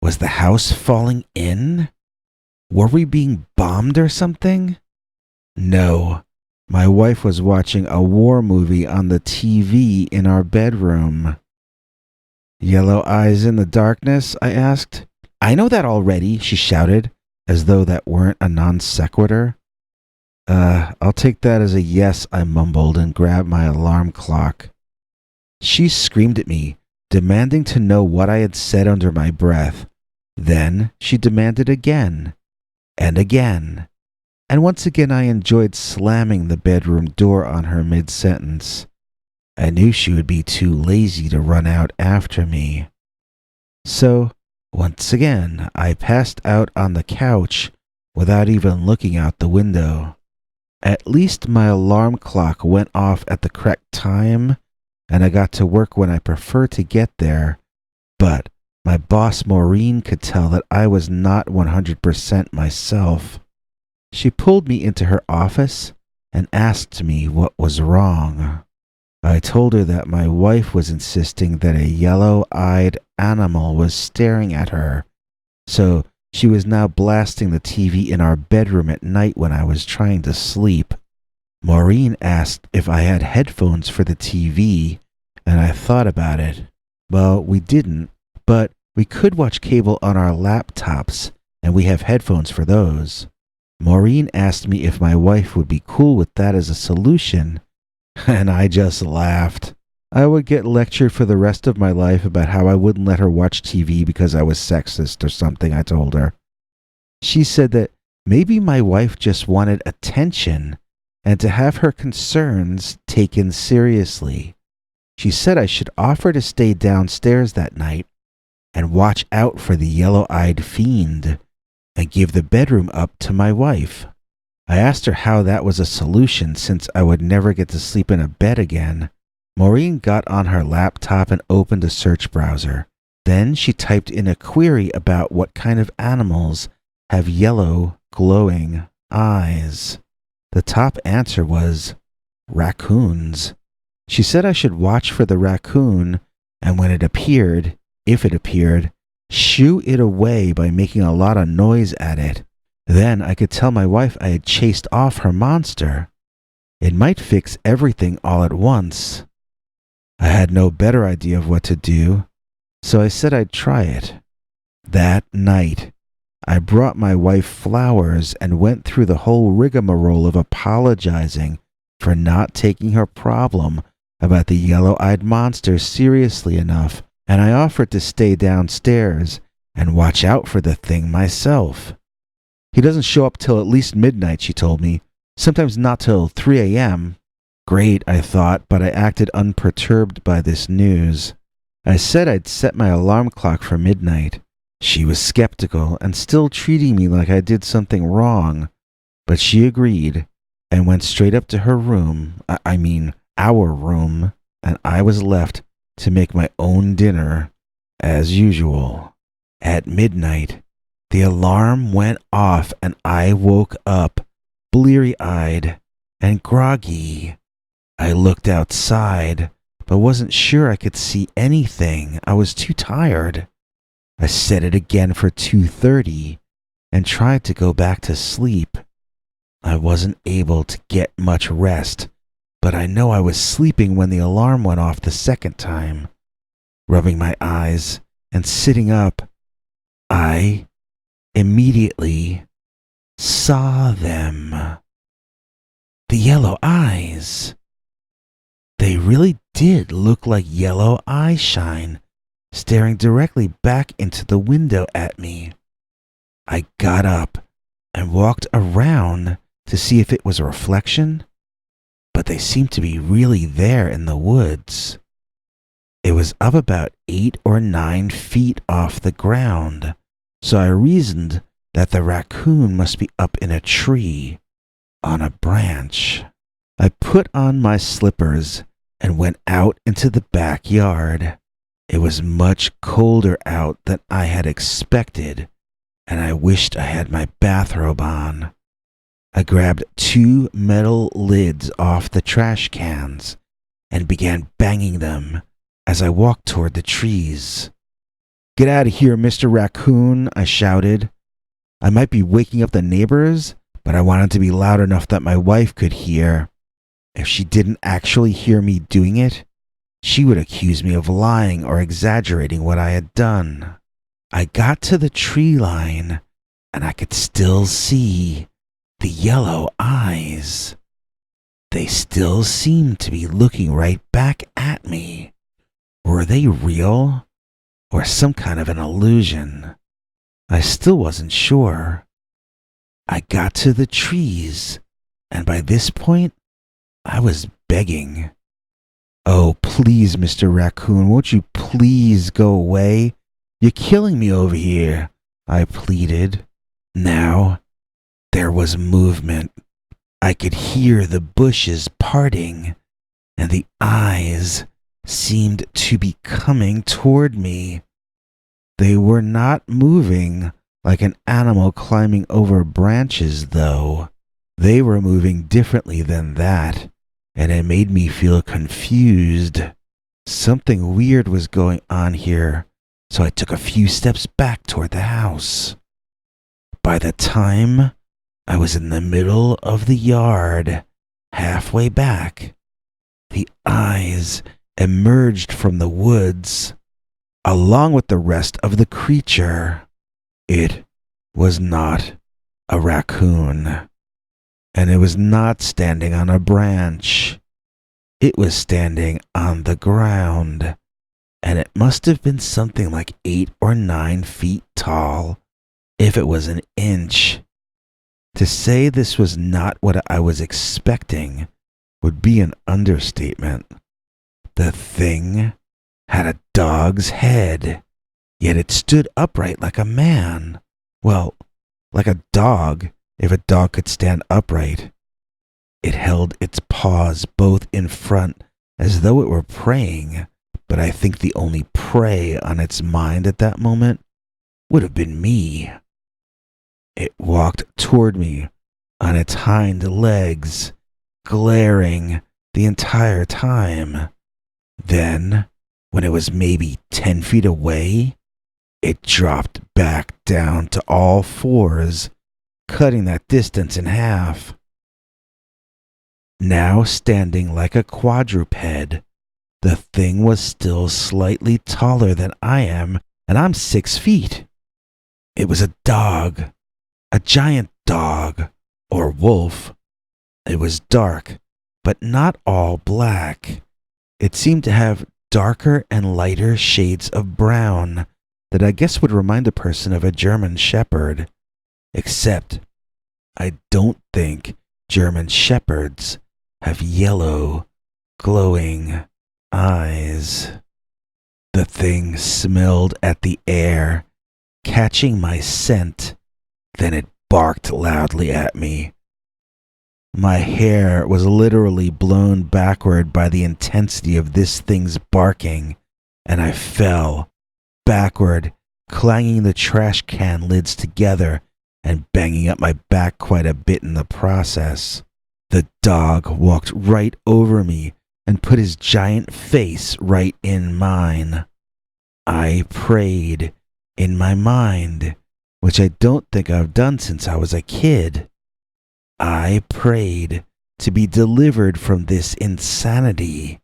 Was the house falling in? Were we being bombed or something? No. My wife was watching a war movie on the TV in our bedroom. Yellow eyes in the darkness? I asked. I know that already, she shouted, as though that weren't a non sequitur. I'll take that as a yes, I mumbled and grabbed my alarm clock. She screamed at me, demanding to know what I had said under my breath. Then she demanded again, and again, and once again I enjoyed slamming the bedroom door on her mid-sentence. I knew she would be too lazy to run out after me. So, once again, I passed out on the couch without even looking out the window. At least my alarm clock went off at the correct time, and I got to work when I prefer to get there, but my boss Maureen could tell that I was not 100% myself. She pulled me into her office and asked me what was wrong. I told her that my wife was insisting that a yellow-eyed animal was staring at her, so she was now blasting the TV in our bedroom at night when I was trying to sleep. Maureen asked if I had headphones for the TV, and I thought about it. Well, we didn't, but we could watch cable on our laptops, and we have headphones for those. Maureen asked me if my wife would be cool with that as a solution, and I just laughed. I would get lectured for the rest of my life about how I wouldn't let her watch TV because I was sexist or something, I told her. She said that maybe my wife just wanted attention and to have her concerns taken seriously. She said I should offer to stay downstairs that night and watch out for the yellow-eyed fiend and give the bedroom up to my wife. I asked her how that was a solution since I would never get to sleep in a bed again. Maureen got on her laptop and opened a search browser. Then she typed in a query about what kind of animals have yellow, glowing eyes. The top answer was raccoons. She said I should watch for the raccoon, and when it appeared, if it appeared, shoo it away by making a lot of noise at it. Then I could tell my wife I had chased off her monster. It might fix everything all at once. I had no better idea of what to do, so I said I'd try it. That night, I brought my wife flowers and went through the whole rigmarole of apologizing for not taking her problem about the yellow-eyed monster seriously enough, and I offered to stay downstairs and watch out for the thing myself. He doesn't show up till at least midnight, she told me, sometimes not till 3 a.m. Great, I thought, but I acted unperturbed by this news. I said I'd set my alarm clock for midnight. She was skeptical and still treating me like I did something wrong, but she agreed and went straight up to her room, our room, and I was left to make my own dinner, as usual. At midnight, the alarm went off and I woke up, bleary-eyed and groggy. I looked outside, but wasn't sure I could see anything. I was too tired. I set it again for 2:30 and tried to go back to sleep. I wasn't able to get much rest, but I know I was sleeping when the alarm went off the second time. Rubbing my eyes and sitting up, I immediately saw them. The yellow eyes. They really did look like yellow eye shine, staring directly back into the window at me. I got up and walked around to see if it was a reflection, but they seemed to be really there in the woods. It was up about 8 or 9 feet off the ground, so I reasoned that the raccoon must be up in a tree, on a branch. I put on my slippers and went out into the backyard. It was much colder out than I had expected, and I wished I had my bathrobe on. I grabbed 2 metal lids off the trash cans and began banging them as I walked toward the trees. "Get out of here, Mr. Raccoon," I shouted. I might be waking up the neighbors, but I wanted to be loud enough that my wife could hear. If she didn't actually hear me doing it, she would accuse me of lying or exaggerating what I had done. I got to the tree line, and I could still see the yellow eyes. They still seemed to be looking right back at me. Were they real, or some kind of an illusion? I still wasn't sure. I got to the trees, and by this point, I was begging. "Oh, please, Mr. Raccoon, won't you please go away? You're killing me over here," I pleaded. Now, there was movement. I could hear the bushes parting, and the eyes seemed to be coming toward me. They were not moving like an animal climbing over branches, though. They were moving differently than that, and it made me feel confused. Something weird was going on here, so I took a few steps back toward the house. By the time I was in the middle of the yard, halfway back, the eyes emerged from the woods, along with the rest of the creature. It was not a raccoon, and it was not standing on a branch. It was standing on the ground, and it must have been something like 8 or 9 feet tall, if it was an inch. To say this was not what I was expecting would be an understatement. The thing had a dog's head, yet it stood upright like a man. Well, like a dog, if a dog could stand upright. It held its paws both in front as though it were preying, but I think the only prey on its mind at that moment would have been me. It walked toward me on its hind legs, glaring the entire time. Then, when it was maybe 10 feet away, it dropped back down to all fours, cutting that distance in half. Now standing like a quadruped, the thing was still slightly taller than I am, and I'm 6 feet. It was a dog. A giant dog, or wolf. It was dark, but not all black. It seemed to have darker and lighter shades of brown that I guess would remind a person of a German shepherd. Except, I don't think German shepherds have yellow, glowing eyes. The thing smelled at the air, catching my scent. Then it barked loudly at me. My hair was literally blown backward by the intensity of this thing's barking, and I fell backward, clanging the trash can lids together and banging up my back quite a bit in the process. The dog walked right over me and put his giant face right in mine. I prayed in my mind, which I don't think I've done since I was a kid. I prayed to be delivered from this insanity.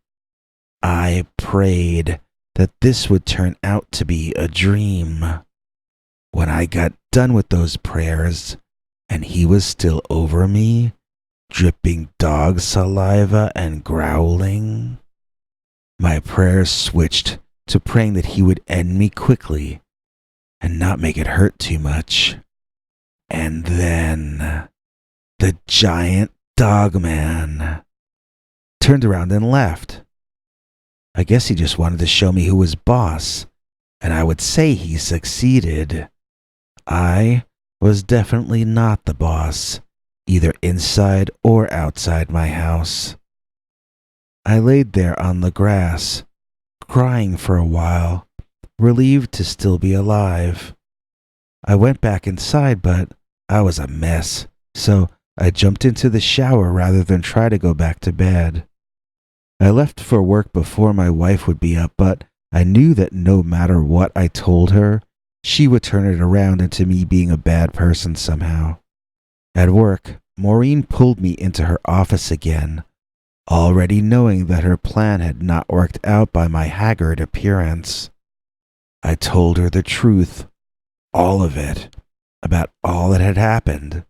I prayed that this would turn out to be a dream. When I got done with those prayers, and he was still over me, dripping dog saliva and growling, My prayers switched to praying that he would end me quickly and not make it hurt too much. And then the giant dogman turned around and left. I guess he just wanted to show me who was boss, and I would say he succeeded. I was definitely not the boss, either inside or outside my house. I laid there on the grass, crying for a while, relieved to still be alive. I went back inside, but I was a mess, so I jumped into the shower rather than try to go back to bed. I left for work before my wife would be up, but I knew that no matter what I told her, she would turn it around into me being a bad person somehow. At work, Maureen pulled me into her office again, already knowing that her plan had not worked out by my haggard appearance. I told her the truth, all of it, about all that had happened,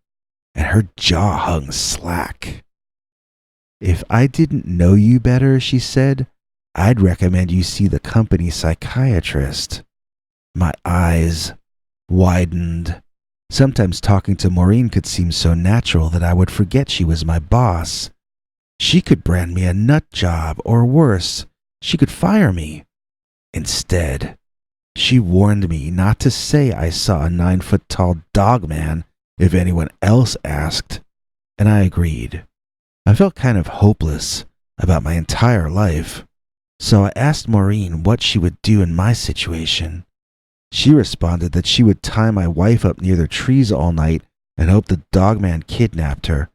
and her jaw hung slack. If I didn't know you better, she said, I'd recommend you see the company psychiatrist. My eyes widened. Sometimes talking to Maureen could seem so natural that I would forget she was my boss. She could brand me a nut job, or worse, she could fire me. Instead, she warned me not to say I saw a 9-foot-tall dogman if anyone else asked, and I agreed. I felt kind of hopeless about my entire life, so I asked Maureen what she would do in my situation. She responded that she would tie my wife up near the trees all night and hope the dogman kidnapped her,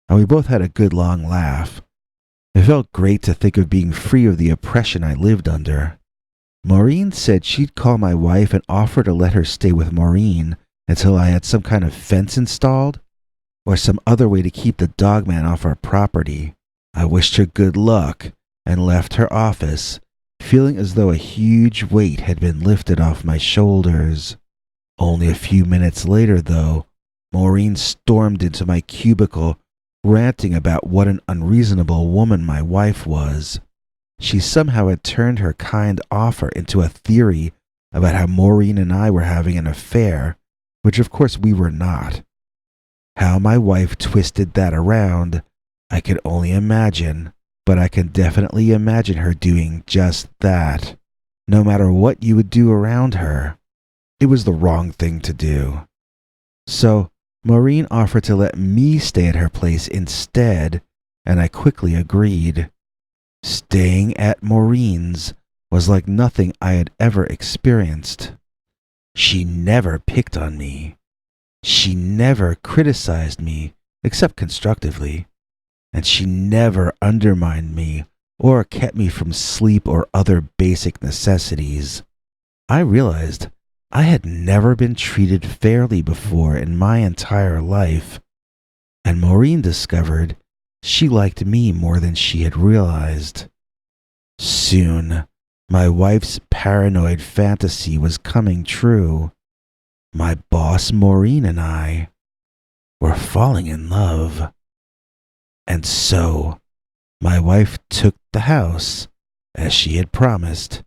and we both had a good long laugh. It felt great to think of being free of the oppression I lived under. Maureen said she'd call my wife and offer to let her stay with Maureen until I had some kind of fence installed or some other way to keep the dogman off our property. I wished her good luck and left her office, feeling as though a huge weight had been lifted off my shoulders. Only a few minutes later, though, Maureen stormed into my cubicle, ranting about what an unreasonable woman my wife was. She somehow had turned her kind offer into a theory about how Maureen and I were having an affair, which of course we were not. How my wife twisted that around, I could only imagine, but I can definitely imagine her doing just that. No matter what you would do around her, it was the wrong thing to do. So, Maureen offered to let me stay at her place instead, and I quickly agreed. Staying at Maureen's was like nothing I had ever experienced. She never picked on me. She never criticized me, except constructively. And she never undermined me or kept me from sleep or other basic necessities. I realized I had never been treated fairly before in my entire life, and Maureen discovered she liked me more than she had realized. Soon, my wife's paranoid fantasy was coming true. My boss Maureen and I were falling in love. And so, my wife took the house, as she had promised,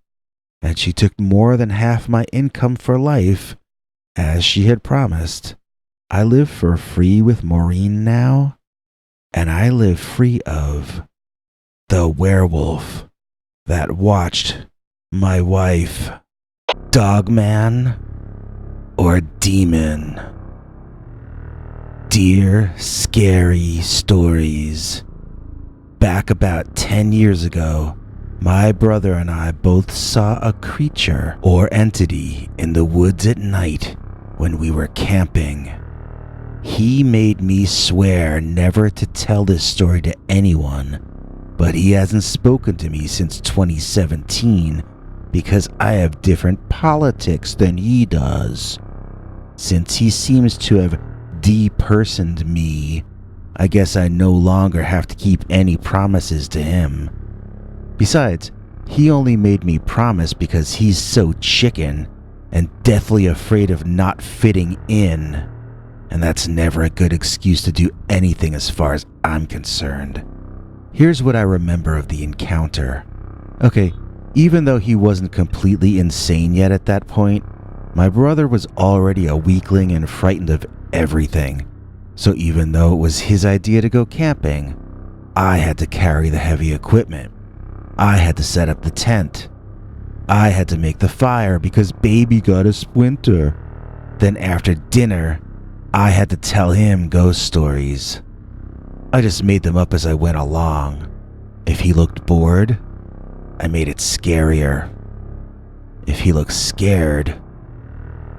and she took more than half my income for life, as she had promised. I live for free with Maureen now, and I live free of the werewolf that watched my wife. Dogman or demon? Dear Scary Stories. Back about 10 years ago, my brother and I both saw a creature or entity in the woods at night when we were camping. He made me swear never to tell this story to anyone, but he hasn't spoken to me since 2017 because I have different politics than he does. Since he seems to have depersoned me, I guess I no longer have to keep any promises to him. Besides, he only made me promise because he's so chicken and deathly afraid of not fitting in, and that's never a good excuse to do anything as far as I'm concerned. Here's what I remember of the encounter. Okay, Even though he wasn't completely insane yet at that point, my brother was already a weakling and frightened of everything. So even though it was his idea to go camping, I had to carry the heavy equipment. I had to set up the tent. I had to make the fire because baby got a splinter. Then after dinner, I had to tell him ghost stories. I just made them up as I went along. If he looked bored, I made it scarier. If he looked scared,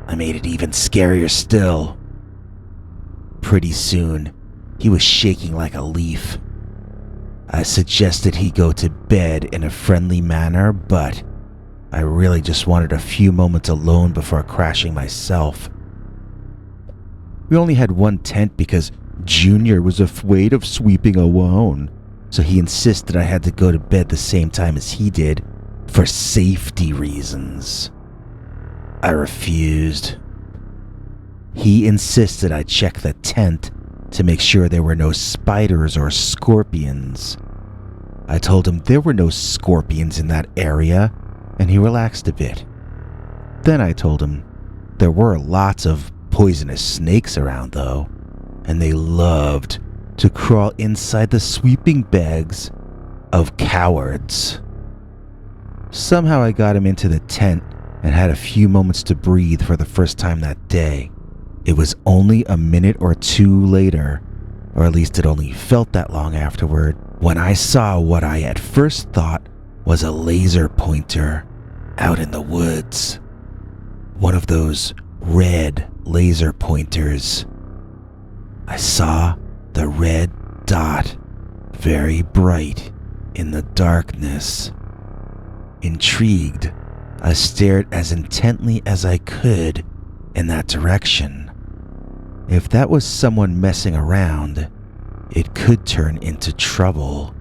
I made it even scarier still. Pretty soon, he was shaking like a leaf. I suggested he go to bed in a friendly manner, but I really just wanted a few moments alone before crashing myself. We only had one tent because Junior was afraid of sweeping alone, so he insisted I had to go to bed the same time as he did for safety reasons. I refused. He insisted I check the tent to make sure there were no spiders or scorpions. I told him there were no scorpions in that area, and he relaxed a bit. Then I told him there were lots of poisonous snakes around though, and they loved to crawl inside the sweeping bags of cowards. Somehow I got him into the tent and had a few moments to breathe for the first time that day. It was only a minute or two later, or at least it only felt that long afterward, when I saw what I at first thought was a laser pointer out in the woods. One of those red laser pointers. I saw the red dot very bright in the darkness. Intrigued, I stared as intently as I could in that direction. If that was someone messing around, it could turn into trouble.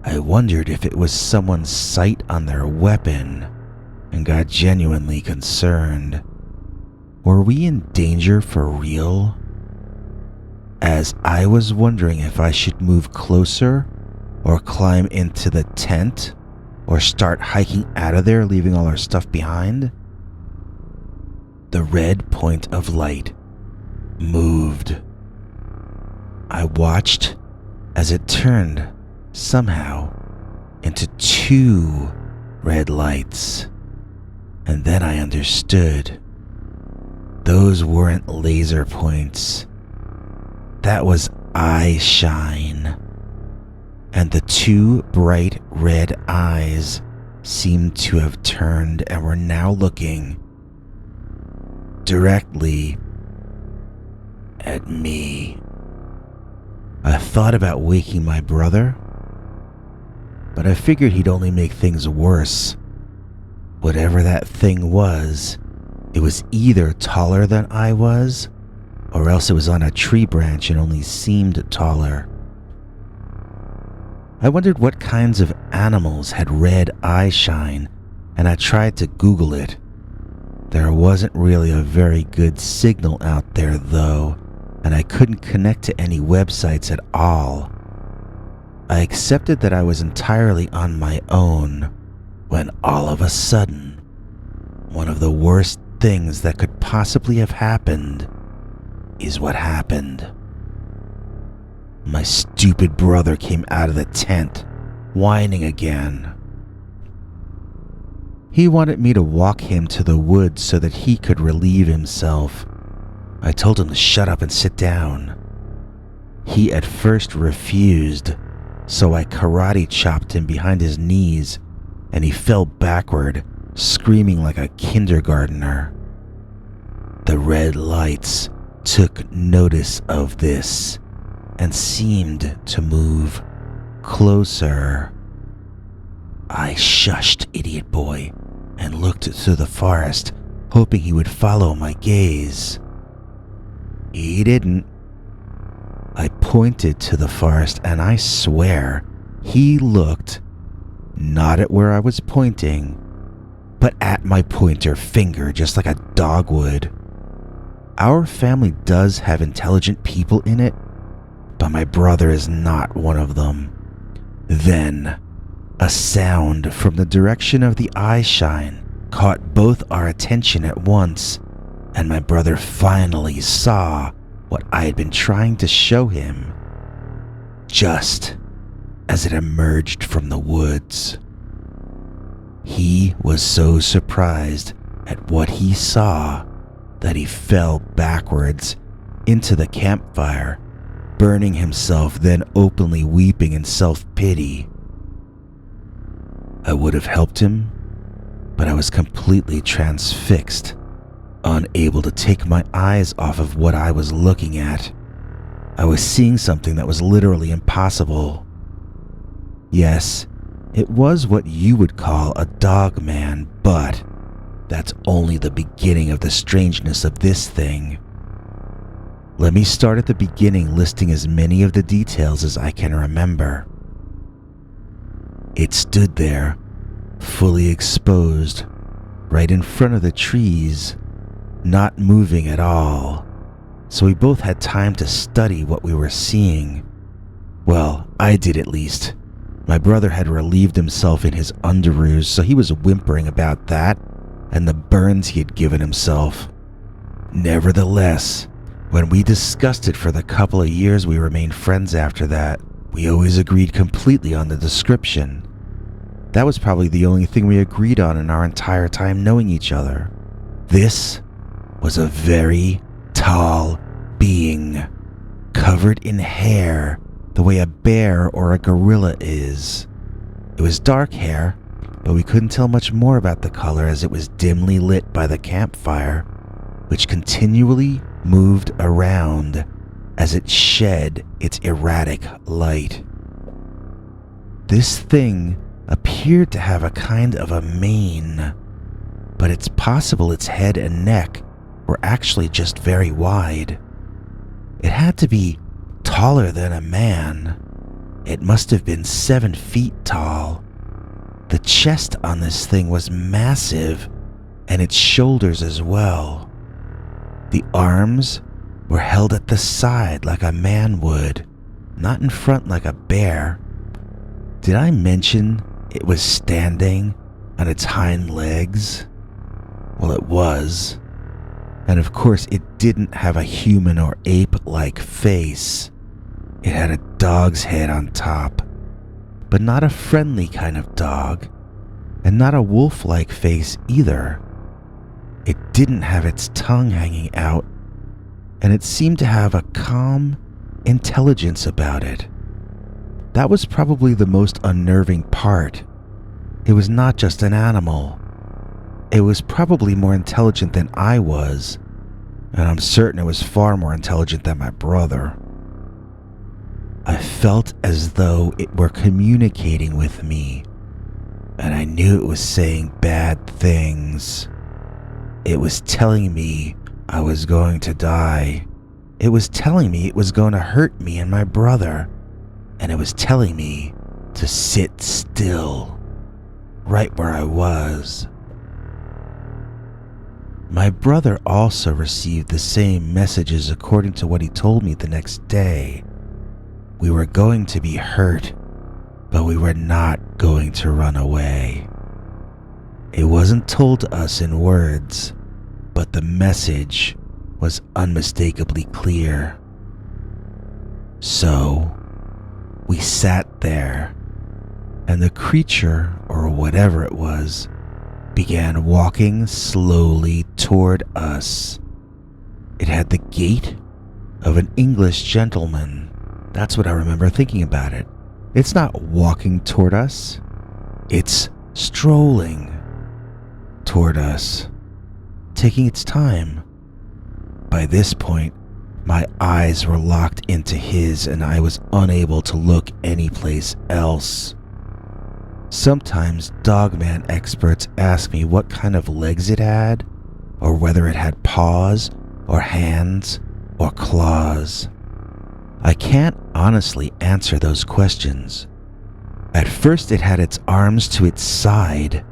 I wondered if it was someone's sight on their weapon and got genuinely concerned. Were we in danger for real? As I was wondering if I should move closer or climb into the tent or start hiking out of there, leaving all our stuff behind, the red point of light moved. I watched as it turned somehow into two red lights, and then I understood. Those weren't laser points. That was eye shine, and the two bright red eyes seemed to have turned and were now looking directly at me. I thought about waking my brother, but I figured he'd only make things worse. Whatever that thing was, it was either taller than I was, or else it was on a tree branch and only seemed taller. I wondered what kinds of animals had red eye shine, and I tried to Google it. There wasn't really a very good signal out there though, and I couldn't connect to any websites at all. I accepted that I was entirely on my own, when all of a sudden, one of the worst things that could possibly have happened is what happened. My stupid brother came out of the tent, whining again. He wanted me to walk him to the woods so that he could relieve himself. I told him to shut up and sit down. He at first refused, so I karate chopped him behind his knees, and he fell backward, screaming like a kindergartner. The red lights took notice of this and seemed to move closer. I shushed Idiot Boy and looked through the forest, hoping he would follow my gaze. He didn't. I pointed to the forest, and I swear he looked not at where I was pointing, but at my pointer finger, just like a dog would. Our family does have intelligent people in it, but my brother is not one of them. Then, A sound from the direction of the eye shine caught both our attention at once, and my brother finally saw what I had been trying to show him, just as it emerged from the woods. He was so surprised at what he saw that he fell backwards into the campfire, burning himself, then openly weeping in self-pity. I would have helped him, but I was completely transfixed, unable to take my eyes off of what I was looking at. I was seeing something that was literally impossible. Yes, it was what you would call a dogman, but that's only the beginning of the strangeness of this thing. Let me start at the beginning, listing as many of the details as I can remember. It stood there, fully exposed, right in front of the trees, not moving at all, so we both had time to study what we were seeing. Well, I did at least. My brother had relieved himself in his underoos, so he was whimpering about that and the burns he had given himself. Nevertheless, when we discussed it for the couple of years we remained friends after that, we always agreed completely on the description. That was probably the only thing we agreed on in our entire time knowing each other. This was a very tall being, covered in hair the way a bear or a gorilla is. It was dark hair, but we couldn't tell much more about the color as it was dimly lit by the campfire, which continually moved around as it shed its erratic light. This thing appeared to have a kind of a mane, but it's possible its head and neck were actually just very wide. It had to be taller than a man. It must have been 7 feet tall. The chest on this thing was massive, and its shoulders as well. The arms were held at the side like a man would, not in front like a bear. Did I mention it was standing on its hind legs? Well, it was. And of course, it didn't have a human or ape-like face. It had a dog's head on top, but not a friendly kind of dog, and not a wolf-like face either. It didn't have its tongue hanging out, and it seemed to have a calm intelligence about it. That was probably the most unnerving part. It was not just an animal. It was probably more intelligent than I was, and I'm certain it was far more intelligent than my brother. I felt as though it were communicating with me, and I knew it was saying bad things. It was telling me I was going to die. It was telling me it was going to hurt me and my brother, and it was telling me to sit still, right where I was. My brother also received the same messages according to what he told me the next day. We were going to be hurt, but we were not going to run away. It wasn't told to us in words, but the message was unmistakably clear. So, we sat there, and the creature, or whatever it was, began walking slowly toward us. It had the gait of an English gentleman. That's what I remember thinking about it. It's not walking toward us. It's strolling toward us, taking its time. By this point, my eyes were locked into his and I was unable to look anyplace else. Sometimes dogman experts ask me what kind of legs it had, or whether it had paws, or hands, or claws. I can't honestly answer those questions. At first it had its arms to its side,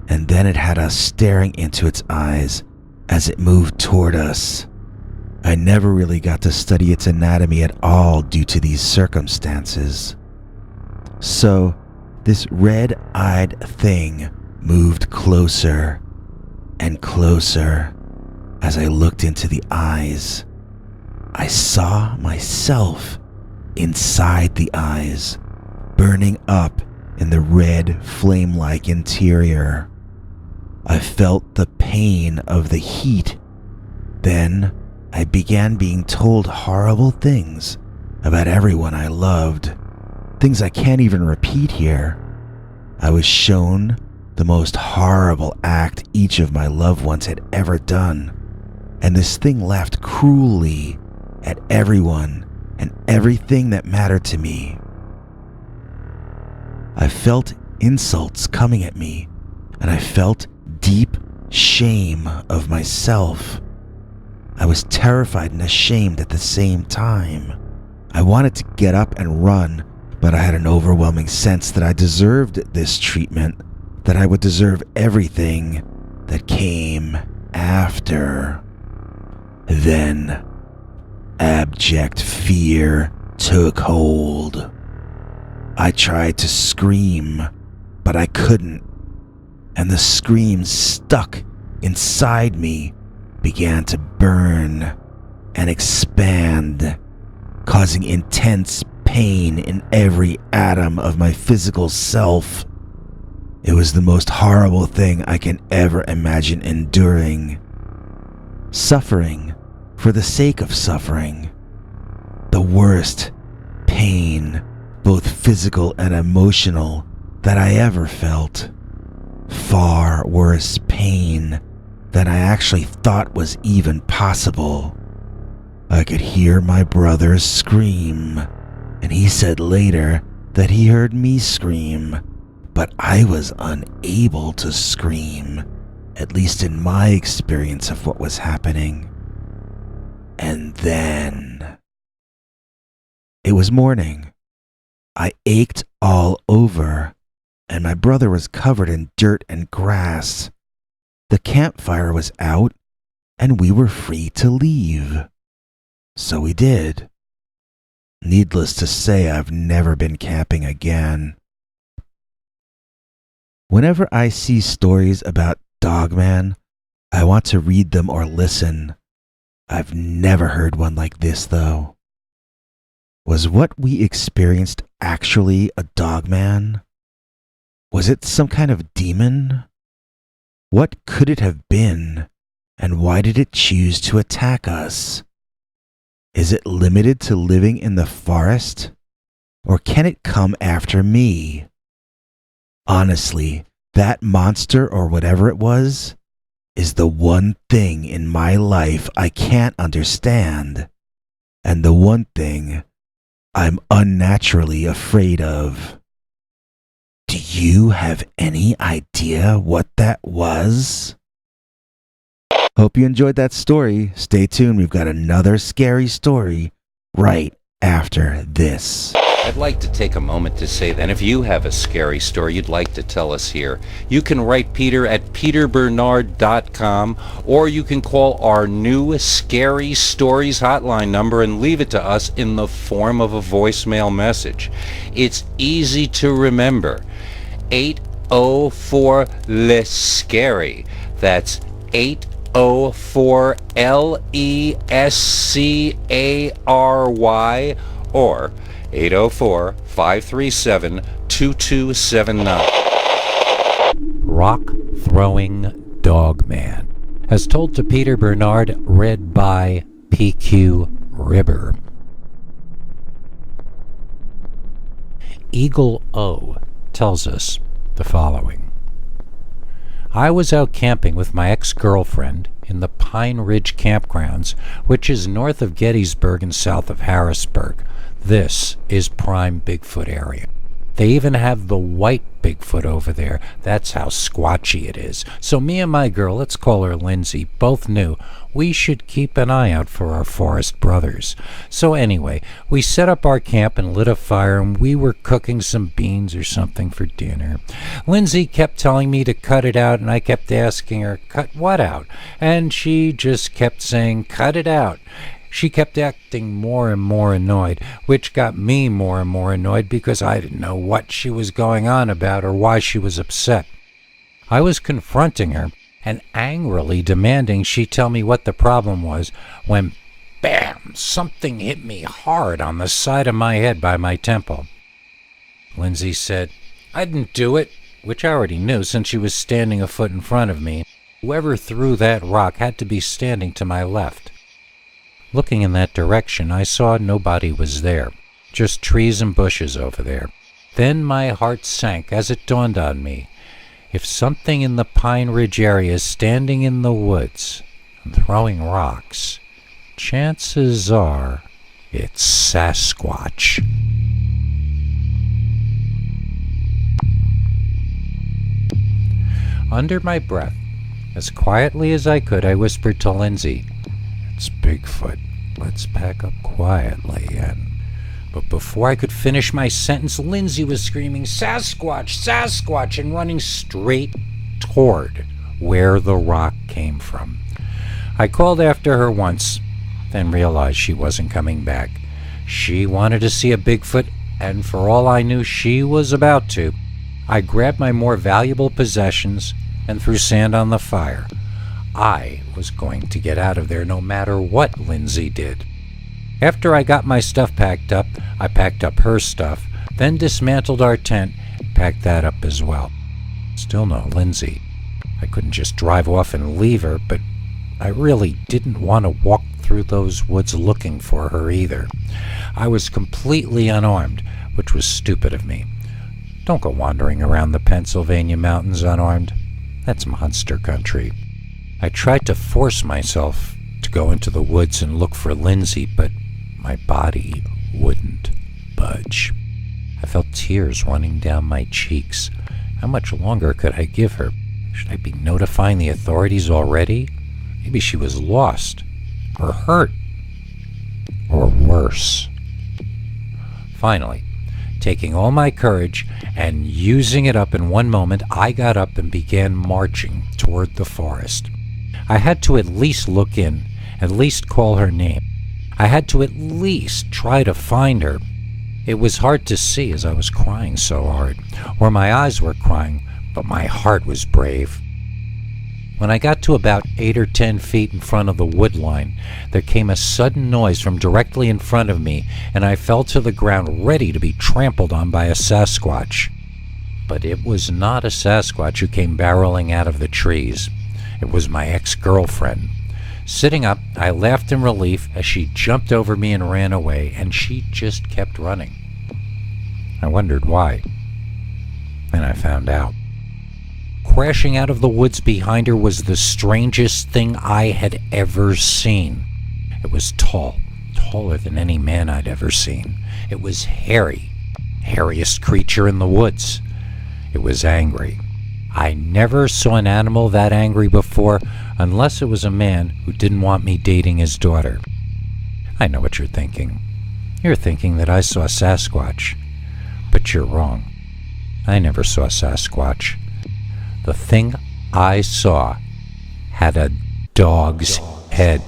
and then it had us staring into its eyes as it moved toward us. I never really got to study its anatomy at all due to these circumstances. So, This red-eyed thing moved closer and closer. As I looked into the eyes, I saw myself inside the eyes, burning up in the red flame-like interior. I felt the pain of the heat. Then I began being told horrible things about everyone I loved, things I can't even repeat here. I was shown the most horrible act each of my loved ones had ever done, and this thing laughed cruelly at everyone and everything that mattered to me. I felt insults coming at me, and I felt deep shame of myself. I was terrified and ashamed at the same time. I wanted to get up and run, but I had an overwhelming sense that I deserved this treatment, that I would deserve everything that came after. Then, abject fear took hold. I tried to scream, but I couldn't, and the screams stuck inside me began to burn and expand, causing intense pain in every atom of my physical self. It was the most horrible thing I can ever imagine enduring. Suffering for the sake of suffering. The worst pain, both physical and emotional, that I ever felt. Far worse pain than I actually thought was even possible. I could hear my brother scream, and he said later that he heard me scream, but I was unable to scream, at least in my experience of what was happening. And then it was morning. I ached all over, and my brother was covered in dirt and grass. The campfire was out, and we were free to leave. So we did. Needless to say, I've never been camping again. Whenever I see stories about Dogman, I want to read them or listen. I've never heard one like this, though. Was what we experienced actually a Dogman? Was it some kind of demon? What could it have been, and why did it choose to attack us? Is it limited to living in the forest, or can it come after me? Honestly, that monster or whatever it was is the one thing in my life I can't understand, and the one thing I'm unnaturally afraid of. Do you have any idea what that was? Hope you enjoyed that story. Stay tuned, we've got another scary story right after this. I'd like to take a moment to say that if you have a scary story you'd like to tell us here, you can write Peter at peterbernard.com, or you can call our new Scary Stories hotline number and leave it to us in the form of a voicemail message. It's easy to remember. 804-LESCARY. That's 804-LESCARY, or 804-537-2279. Rock-Throwing Dogman, as told to Peter Bernard, read by PQ Ribber. Eagle O tells us the following. I was out camping with my ex-girlfriend in the Pine Ridge campgrounds, which is north of Gettysburg and south of Harrisburg. This is prime Bigfoot area. They even have the white Bigfoot over there. That's how squatchy it is. So me and my girl, let's call her Lindsay, both knew we should keep an eye out for our forest brothers. So anyway, we set up our camp and lit a fire, and we were cooking some beans or something for dinner. Lindsay kept telling me to cut it out, and I kept asking her, cut what out? And she just kept saying, cut it out. She kept acting more and more annoyed, which got me more and more annoyed because I didn't know what she was going on about or why she was upset. I was confronting her and angrily demanding she tell me what the problem was when, bam, something hit me hard on the side of my head by my temple. Lindsay said, "I didn't do it," which I already knew since she was standing a foot in front of me. Whoever threw that rock had to be standing to my left. Looking in that direction, I saw nobody was there, just trees and bushes over there. Then my heart sank as it dawned on me. If something in the Pine Ridge area is standing in the woods and throwing rocks, chances are it's Sasquatch. Under my breath, as quietly as I could, I whispered to Lindsay, "It's Bigfoot. Let's pack up quietly." But before I could finish my sentence, Lindsay was screaming, "Sasquatch! Sasquatch!" and running straight toward where the rock came from. I called after her once, then realized she wasn't coming back. She wanted to see a Bigfoot, and for all I knew, she was about to. I grabbed my more valuable possessions and threw sand on the fire. I was going to get out of there no matter what Lindsay did. After I got my stuff packed up, I packed up her stuff, then dismantled our tent and packed that up as well. Still no Lindsay. I couldn't just drive off and leave her, but I really didn't want to walk through those woods looking for her either. I was completely unarmed, which was stupid of me. Don't go wandering around the Pennsylvania mountains unarmed. That's monster country. I tried to force myself to go into the woods and look for Lindsay, but my body wouldn't budge. I felt tears running down my cheeks. How much longer could I give her? Should I be notifying the authorities already? Maybe she was lost, or hurt, or worse. Finally, taking all my courage and using it up in one moment, I got up and began marching toward the forest. I had to at least look in, at least call her name. I had to at least try to find her. It was hard to see as I was crying so hard, or my eyes were crying, but my heart was brave. When I got to about 8 or 10 feet in front of the wood line, there came a sudden noise from directly in front of me, and I fell to the ground ready to be trampled on by a Sasquatch. But it was not a Sasquatch who came barreling out of the trees. It was my ex-girlfriend. Sitting up, I laughed in relief as she jumped over me and ran away, and she just kept running. I wondered why. Then I found out. Crashing out of the woods behind her was the strangest thing I had ever seen. It was tall, taller than any man I'd ever seen. It was hairy, hairiest creature in the woods. It was angry. I never saw an animal that angry before, unless it was a man who didn't want me dating his daughter. I know what you're thinking. You're thinking that I saw Sasquatch. But you're wrong. I never saw Sasquatch. The thing I saw had a dog's head.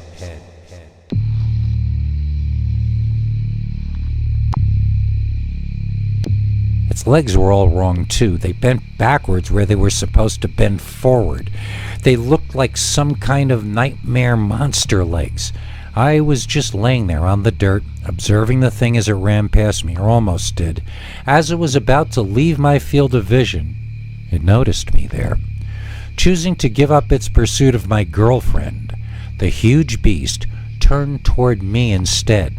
Its legs were all wrong, too. They bent backwards where they were supposed to bend forward. They looked like some kind of nightmare monster legs. I was just laying there on the dirt, observing the thing as it ran past me, or almost did. As it was about to leave my field of vision, it noticed me there. Choosing to give up its pursuit of my girlfriend, the huge beast turned toward me instead.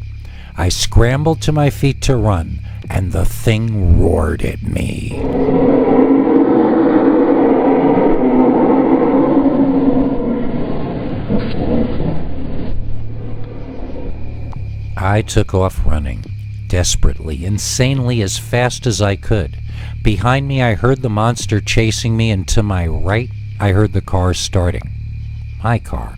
I scrambled to my feet to run, and the thing roared at me. I took off running, desperately, insanely, as fast as I could. Behind me, I heard the monster chasing me, and to my right, I heard the car starting. My car.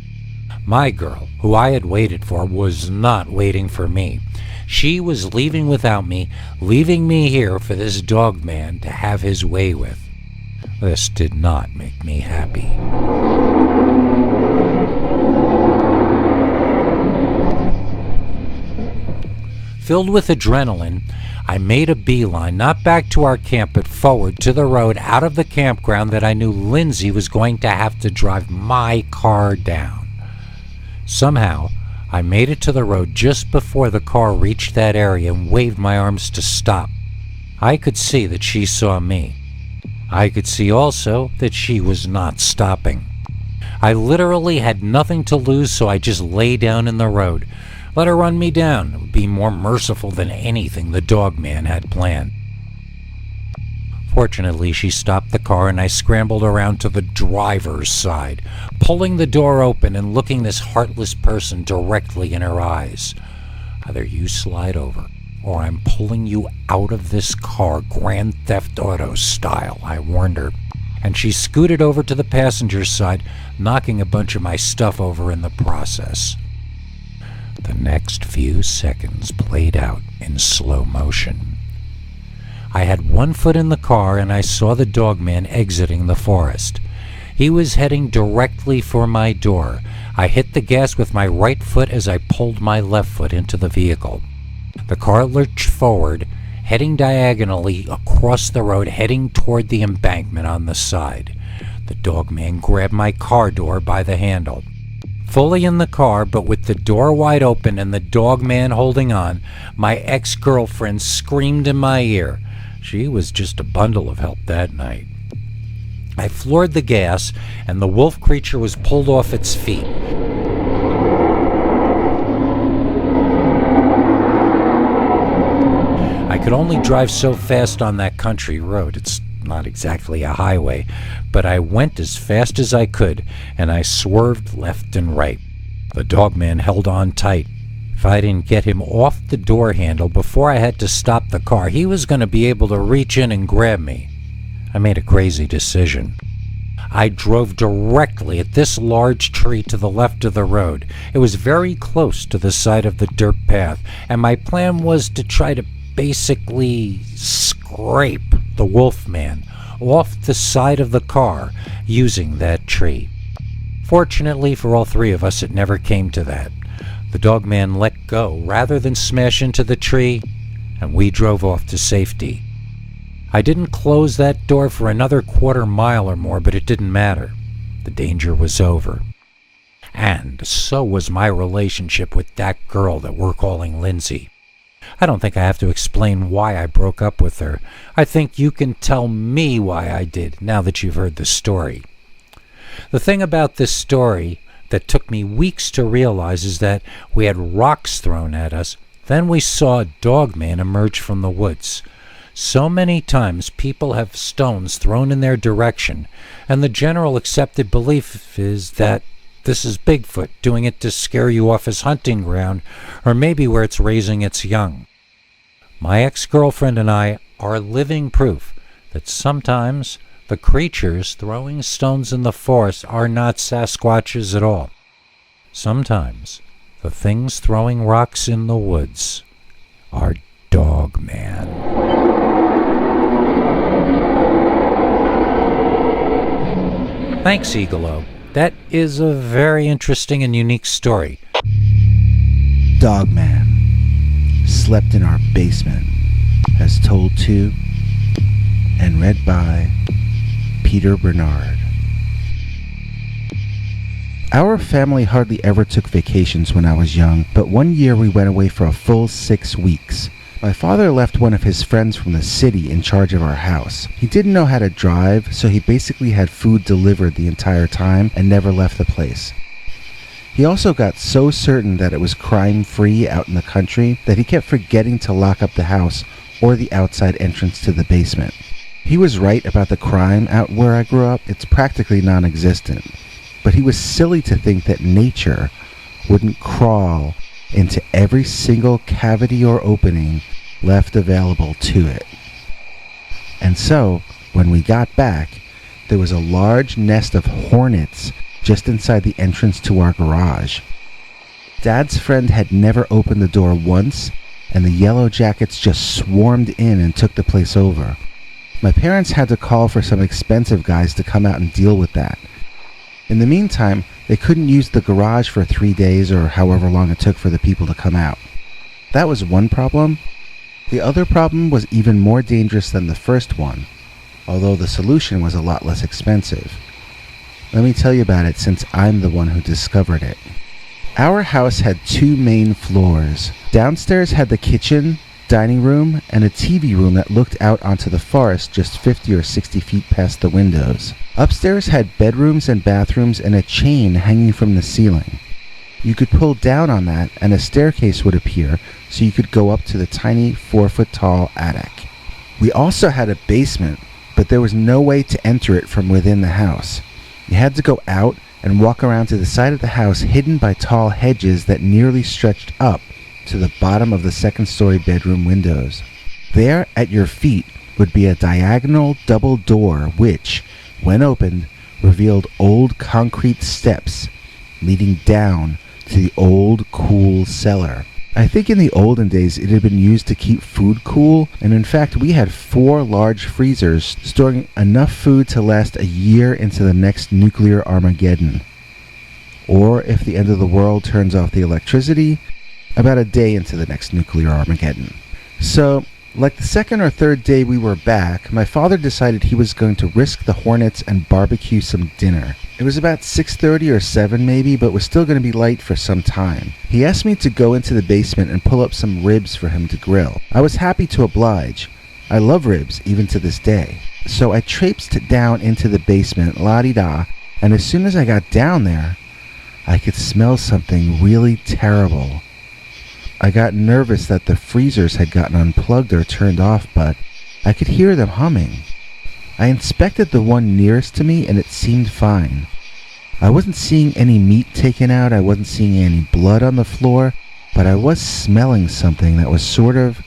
My girl, who I had waited for, was not waiting for me. She was leaving without me, leaving me here for this dogman to have his way with. This did not make me happy. Filled with adrenaline, I made a beeline, not back to our camp, but forward to the road out of the campground that I knew Lindsay was going to have to drive my car down. Somehow, I made it to the road just before the car reached that area and waved my arms to stop. I could see that she saw me. I could see also that she was not stopping. I literally had nothing to lose, so I just lay down in the road. Let her run me down. It would be more merciful than anything the Dogman had planned. Fortunately, she stopped the car and I scrambled around to the driver's side, pulling the door open and looking this heartless person directly in her eyes. Either you slide over, or I'm pulling you out of this car, Grand Theft Auto style, I warned her. And she scooted over to the passenger side, knocking a bunch of my stuff over in the process. The next few seconds played out in slow motion. I had one foot in the car and I saw the Dogman exiting the forest. He was heading directly for my door. I hit the gas with my right foot as I pulled my left foot into the vehicle. The car lurched forward, heading diagonally across the road, heading toward the embankment on the side. The Dogman grabbed my car door by the handle. Fully in the car, but with the door wide open and the Dogman holding on, my ex-girlfriend screamed in my ear. She was just a bundle of help that night. I floored the gas, and the wolf creature was pulled off its feet. I could only drive so fast on that country road. It's not exactly a highway, but I went as fast as I could, and I swerved left and right. The Dogman held on tight. If I didn't get him off the door handle before I had to stop the car, he was going to be able to reach in and grab me. I made a crazy decision. I drove directly at this large tree to the left of the road. It was very close to the side of the dirt path, and my plan was to try to basically scrape the Wolfman off the side of the car using that tree. Fortunately for all three of us, it never came to that. The Dogman let go rather than smash into the tree, and we drove off to safety. I didn't close that door for another quarter mile or more, but it didn't matter. The danger was over. And so was my relationship with that girl that we're calling Lindsay. I don't think I have to explain why I broke up with her. I think you can tell me why I did, now that you've heard the story. The thing about this story that took me weeks to realize is that we had rocks thrown at us, then we saw a Dogman emerge from the woods. So many times people have stones thrown in their direction, and the general accepted belief is that this is Bigfoot doing it to scare you off his hunting ground, or maybe where it's raising its young. My ex-girlfriend and I are living proof that sometimes the creatures throwing stones in the forest are not Sasquatches at all. Sometimes the things throwing rocks in the woods are Dogman. Thanks, Eaglo. That is a very interesting and unique story. Dogman slept in our basement, as told to and read by Peter Bernard. Our family hardly ever took vacations when I was young, but one year we went away for a full 6 weeks. My father left one of his friends from the city in charge of our house. He didn't know how to drive, so he basically had food delivered the entire time and never left the place. He also got so certain that it was crime-free out in the country that he kept forgetting to lock up the house or the outside entrance to the basement. He was right about the crime out where I grew up. It's practically non-existent. But he was silly to think that nature wouldn't crawl into every single cavity or opening left available to it. And so, when we got back, there was a large nest of hornets just inside the entrance to our garage. Dad's friend had never opened the door once, and the yellow jackets just swarmed in and took the place over. My parents had to call for some expensive guys to come out and deal with that. In the meantime, they couldn't use the garage for 3 days or however long it took for the people to come out. that was one problem, the other problem was even more dangerous than the first one, although the solution was a lot less expensive. Let me tell you about it since I'm the one who discovered it. Our house had 2 main floors. Downstairs had the kitchen, dining room, and a TV room that looked out onto the forest just 50 or 60 feet past the windows. Upstairs had bedrooms and bathrooms and a chain hanging from the ceiling. You could pull down on that and a staircase would appear so you could go up to the tiny 4-foot-tall attic. We also had a basement, but there was no way to enter it from within the house. You had to go out and walk around to the side of the house hidden by tall hedges that nearly stretched up to the bottom of the second-story bedroom windows. There at your feet would be a diagonal double door which, when opened, revealed old concrete steps leading down to the old cool cellar. I think in the olden days it had been used to keep food cool, and in fact we had 4 large freezers storing enough food to last a year into the next nuclear Armageddon. Or if the end of the world turns off the electricity, about a day into the next nuclear Armageddon. So, like the second or third day we were back, my father decided he was going to risk the hornets and barbecue some dinner. It was about 6:30 or 7 maybe, but was still going to be light for some time. He asked me to go into the basement and pull up some ribs for him to grill. I was happy to oblige. I love ribs, even to this day. So I traipsed down into the basement, la-di-da, and as soon as I got down there, I could smell something really terrible. I got nervous that the freezers had gotten unplugged or turned off, but I could hear them humming. I inspected the one nearest to me and it seemed fine. I wasn't seeing any meat taken out, I wasn't seeing any blood on the floor, but I was smelling something that was sort of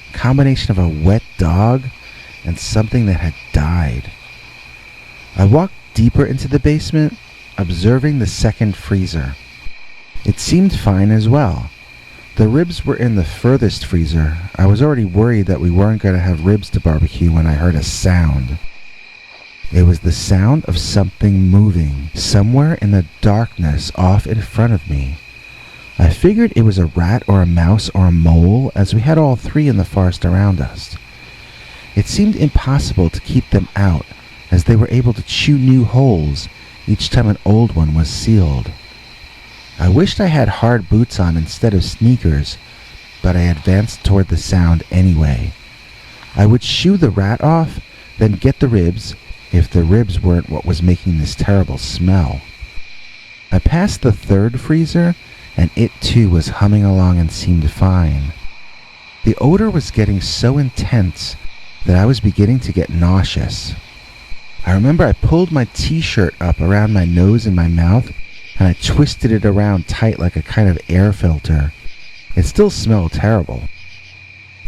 a combination of a wet dog and something that had died. I walked deeper into the basement, observing the second freezer. It seemed fine as well. The ribs were in the furthest freezer. I was already worried that we weren't going to have ribs to barbecue when I heard a sound. It was the sound of something moving somewhere in the darkness off in front of me. I figured it was a rat or a mouse or a mole, as we had all 3 in the forest around us. It seemed impossible to keep them out, as they were able to chew new holes each time an old one was sealed. I wished I had hard boots on instead of sneakers, but I advanced toward the sound anyway. I would shoo the rat off, then get the ribs, if the ribs weren't what was making this terrible smell. I passed the third freezer, and it too was humming along and seemed fine. The odor was getting so intense that I was beginning to get nauseous. I remember I pulled my t-shirt up around my nose and my mouth, and I twisted it around tight like a kind of air filter. It still smelled terrible.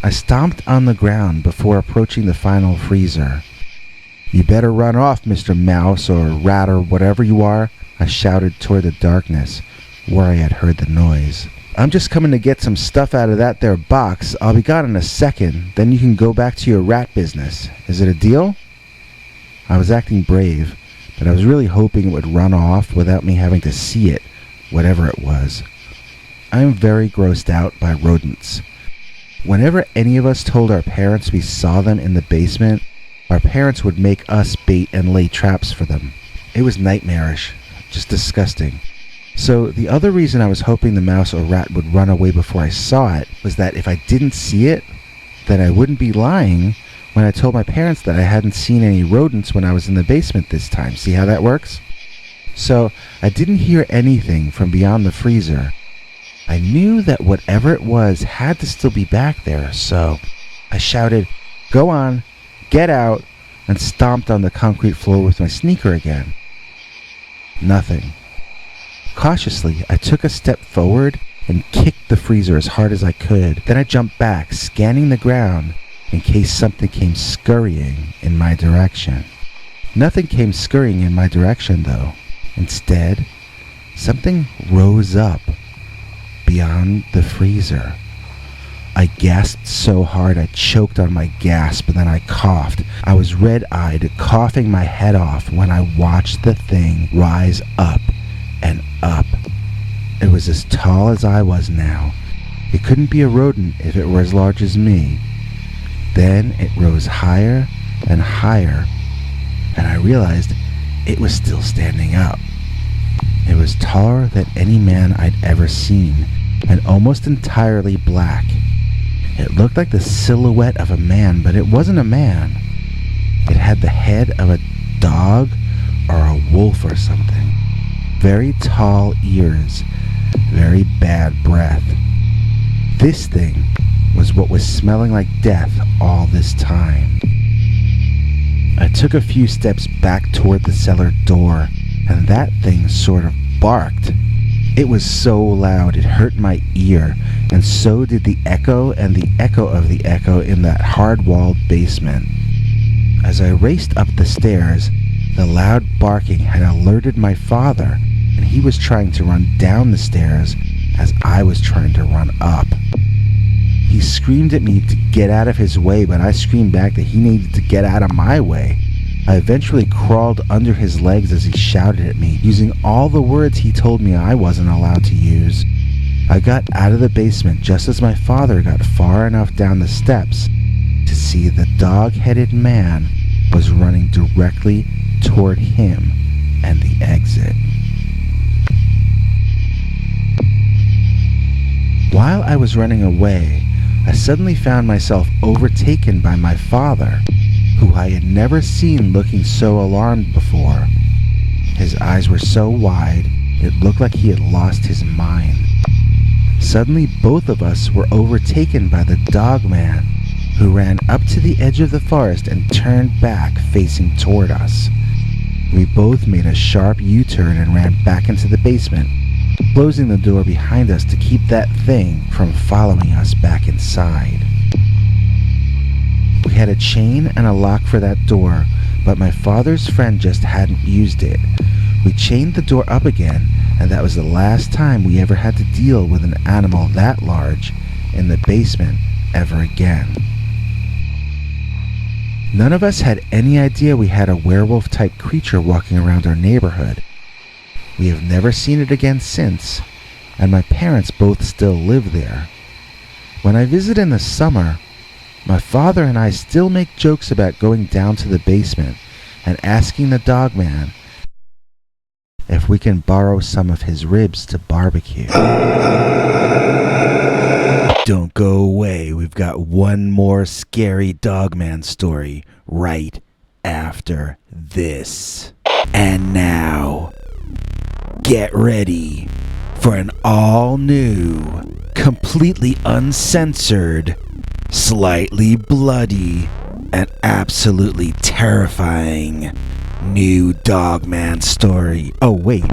I stomped on the ground before approaching the final freezer. "You better run off, Mr. Mouse or Rat or whatever you are," I shouted toward the darkness where I had heard the noise. "I'm just coming to get some stuff out of that there box. I'll be gone in a second, then you can go back to your rat business. Is it a deal?" I was acting brave, but I was really hoping it would run off without me having to see it, whatever it was. I am very grossed out by rodents. Whenever any of us told our parents we saw them in the basement, our parents would make us bait and lay traps for them. It was nightmarish, just disgusting. So the other reason I was hoping the mouse or rat would run away before I saw it was that if I didn't see it, then I wouldn't be lying when I told my parents that I hadn't seen any rodents when I was in the basement this time. See how that works? So I didn't hear anything from beyond the freezer. I knew that whatever it was had to still be back there, so I shouted, "Go on, get out," and stomped on the concrete floor with my sneaker again. Nothing. Cautiously, I took a step forward and kicked the freezer as hard as I could. Then I jumped back, scanning the ground in case something came scurrying in my direction. Nothing came scurrying in my direction, though. Instead, something rose up beyond the freezer. I gasped so hard I choked on my gasp, and then I coughed. I was red-eyed, coughing my head off when I watched the thing rise up and up. It was as tall as I was now, It couldn't be a rodent if it were as large as me. Then it rose higher and higher, and I realized it was still standing up. It was taller than any man I'd ever seen, and almost entirely black. It looked like the silhouette of a man, but it wasn't a man. It had the head of a dog or a wolf or something. Very tall ears, very bad breath. This thing was what was smelling like death all this time. I took a few steps back toward the cellar door, and that thing sort of barked. It was so loud it hurt my ear, and so did the echo and the echo of the echo in that hard-walled basement. As I raced up the stairs, the loud barking had alerted my father, and he was trying to run down the stairs as I was trying to run up. He screamed at me to get out of his way, but I screamed back that he needed to get out of my way. I eventually crawled under his legs as he shouted at me, using all the words he told me I wasn't allowed to use. I got out of the basement just as my father got far enough down the steps to see the dog-headed man was running directly toward him and the exit. While I was running away, I suddenly found myself overtaken by my father, who I had never seen looking so alarmed before. His eyes were so wide, it looked like he had lost his mind. Suddenly, both of us were overtaken by the dogman, who ran up to the edge of the forest and turned back, facing toward us. We both made a sharp U-turn and ran back into the basement, closing the door behind us to keep that thing from following us back inside. We had a chain and a lock for that door, but my father's friend just hadn't used it. We chained the door up again, and that was the last time we ever had to deal with an animal that large in the basement ever again. None of us had any idea we had a werewolf-type creature walking around our neighborhood. We have never seen it again since, and my parents both still live there. When I visit in the summer, my father and I still make jokes about going down to the basement and asking the dogman if we can borrow some of his ribs to barbecue. Don't go away, we've got one more scary dogman story right after this. And now, get ready for an all-new, completely uncensored, slightly bloody, and absolutely terrifying new dogman story. Oh wait,